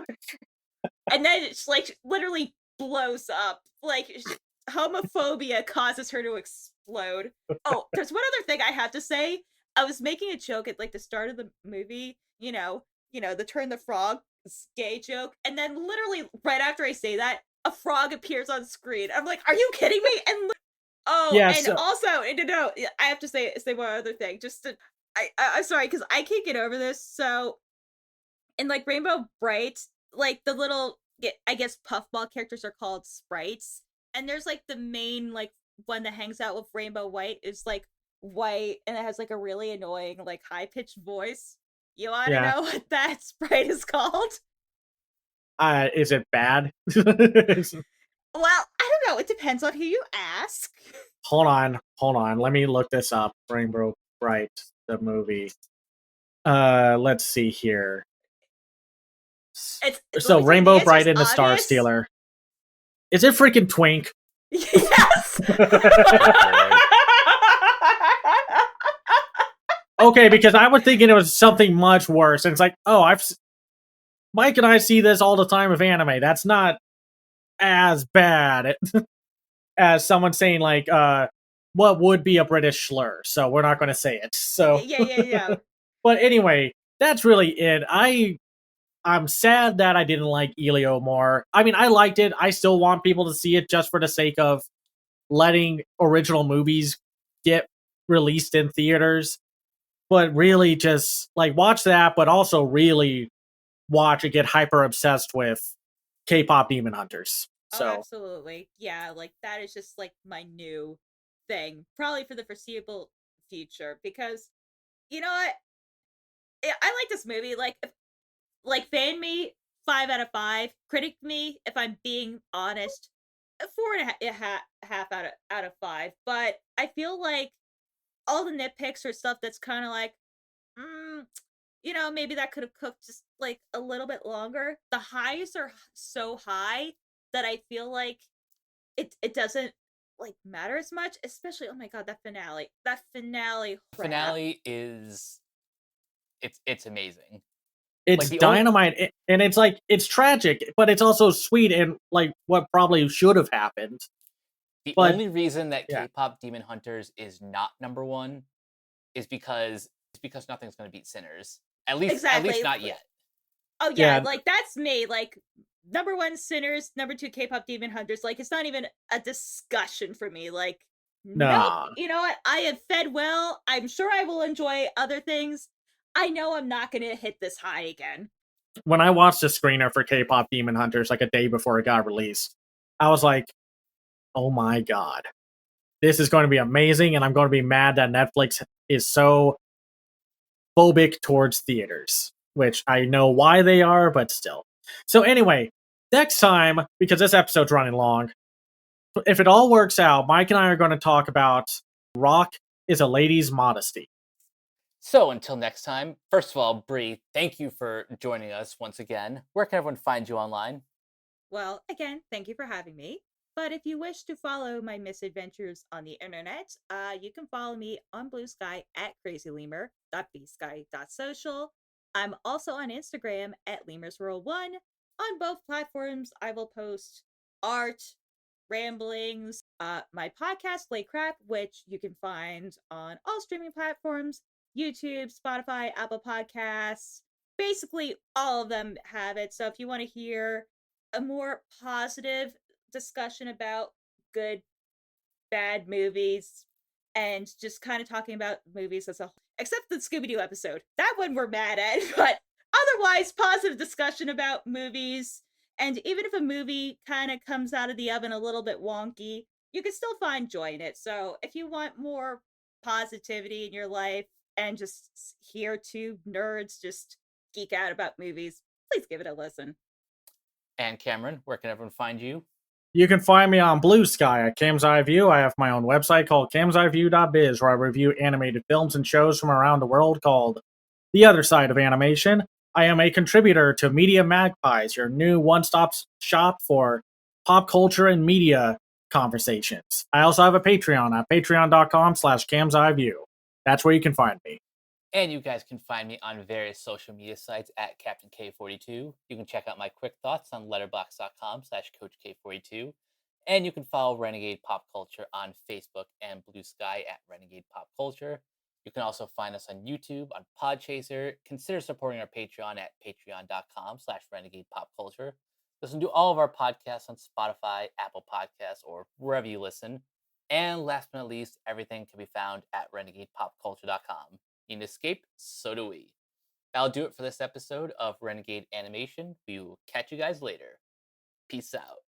And then it's like literally blows up. Like homophobia causes her to explode. Oh, there's one other thing I have to say. I was making a joke at like the start of the movie, the turn the frog gay joke, and then literally right after I say that, a frog appears on screen. I'm like, are you kidding me? And Yeah, and so, also, no, I have to say one other thing. Just to, I'm sorry because I can't get over this. So in like Rainbow Bright, like the little, I guess puffball characters are called sprites, and there's like the main like one that hangs out with Rainbow White is like white and it has like a really annoying like high pitched voice. You want to yeah. know what that sprite is called? Is it bad? Well, I don't know. It depends on who you ask. Hold on. Let me look this up. Rainbow Bright, the movie. Let's see here. So Rainbow Bright and the Star Stealer. Is it freaking Twink? Yes. Okay, because I was thinking it was something much worse, and it's like, oh, Mike and I see this all the time with anime. That's not as bad as someone saying like, what would be a British slur. So we're not going to say it. So yeah. But anyway, that's really it. I'm sad that I didn't like Elio more. I mean, I liked it. I still want people to see it just for the sake of letting original movies get released in theaters. But really just like watch that, but also really watch and get hyper obsessed with K-Pop Demon Hunters. So absolutely. Yeah, like that is just like my new thing. Probably for the foreseeable future. Because you know what? I like this movie. Like fan me 5 out of 5. Critic me, if I'm being honest, 4.5 out of 5. But I feel like all the nitpicks or stuff that's kind of like, maybe that could have cooked just like a little bit longer. The highs are so high that I feel like it doesn't like matter as much. Especially, oh my god, that finale. Crap. Finale is it's amazing. it's like dynamite, and it's like it's tragic, but it's also sweet and like what probably should have happened. The only reason that K-Pop Demon Hunters is not number 1 is because nothing's going to beat Sinners. At least not yet. Oh yeah, like that's me. Like number 1 Sinners, number 2 K-Pop Demon Hunters. Like it's not even a discussion for me. Like nope. You know what? I have fed well. I'm sure I will enjoy other things. I know I'm not going to hit this high again. When I watched the screener for K-Pop Demon Hunters like a day before it got released, I was like, oh my God, this is going to be amazing. And I'm going to be mad that Netflix is so phobic towards theaters, which I know why they are, but still. So, anyway, next time, because this episode's running long, if it all works out, Mike and I are going to talk about Rock is a Lady's Modesty. So until next time, first of all, Bree, thank you for joining us once again. Where can everyone find you online? Well, again, thank you for having me. But if you wish to follow my misadventures on the internet, you can follow me on Blue Sky at crazylemur.bsky.social. I'm also on Instagram at lemurs1. On both platforms, I will post art, ramblings, my podcast, Play Crap, which you can find on all streaming platforms, YouTube, Spotify, Apple Podcasts. Basically, all of them have it. So if you want to hear a more positive discussion about good, bad movies and just kind of talking about movies as a whole, except the Scooby Doo episode. That one we're mad at, but otherwise, positive discussion about movies. And even if a movie kind of comes out of the oven a little bit wonky, you can still find joy in it. So if you want more positivity in your life and just hear two nerds just geek out about movies, please give it a listen. And Cameron, where can everyone find you? You can find me on Blue Sky at Cam's Eye View. I have my own website called camseyeview.biz where I review animated films and shows from around the world called The Other Side of Animation. I am a contributor to Media Magpies, your new one-stop shop for pop culture and media conversations. I also have a Patreon at patreon.com/camseyeview. That's where you can find me. And you guys can find me on various social media sites at Captain K42. You can check out my quick thoughts on letterbox.com/CoachK42. And you can follow Renegade Pop Culture on Facebook and Blue Sky at Renegade Pop Culture. You can also find us on YouTube, on Podchaser. Consider supporting our Patreon at patreon.com/Renegade Pop Culture. Listen to all of our podcasts on Spotify, Apple Podcasts, or wherever you listen. And last but not least, everything can be found at renegadepopculture.com. You need to escape, so do we. That'll do it for this episode of Renegade Animation. We will catch you guys later. Peace out.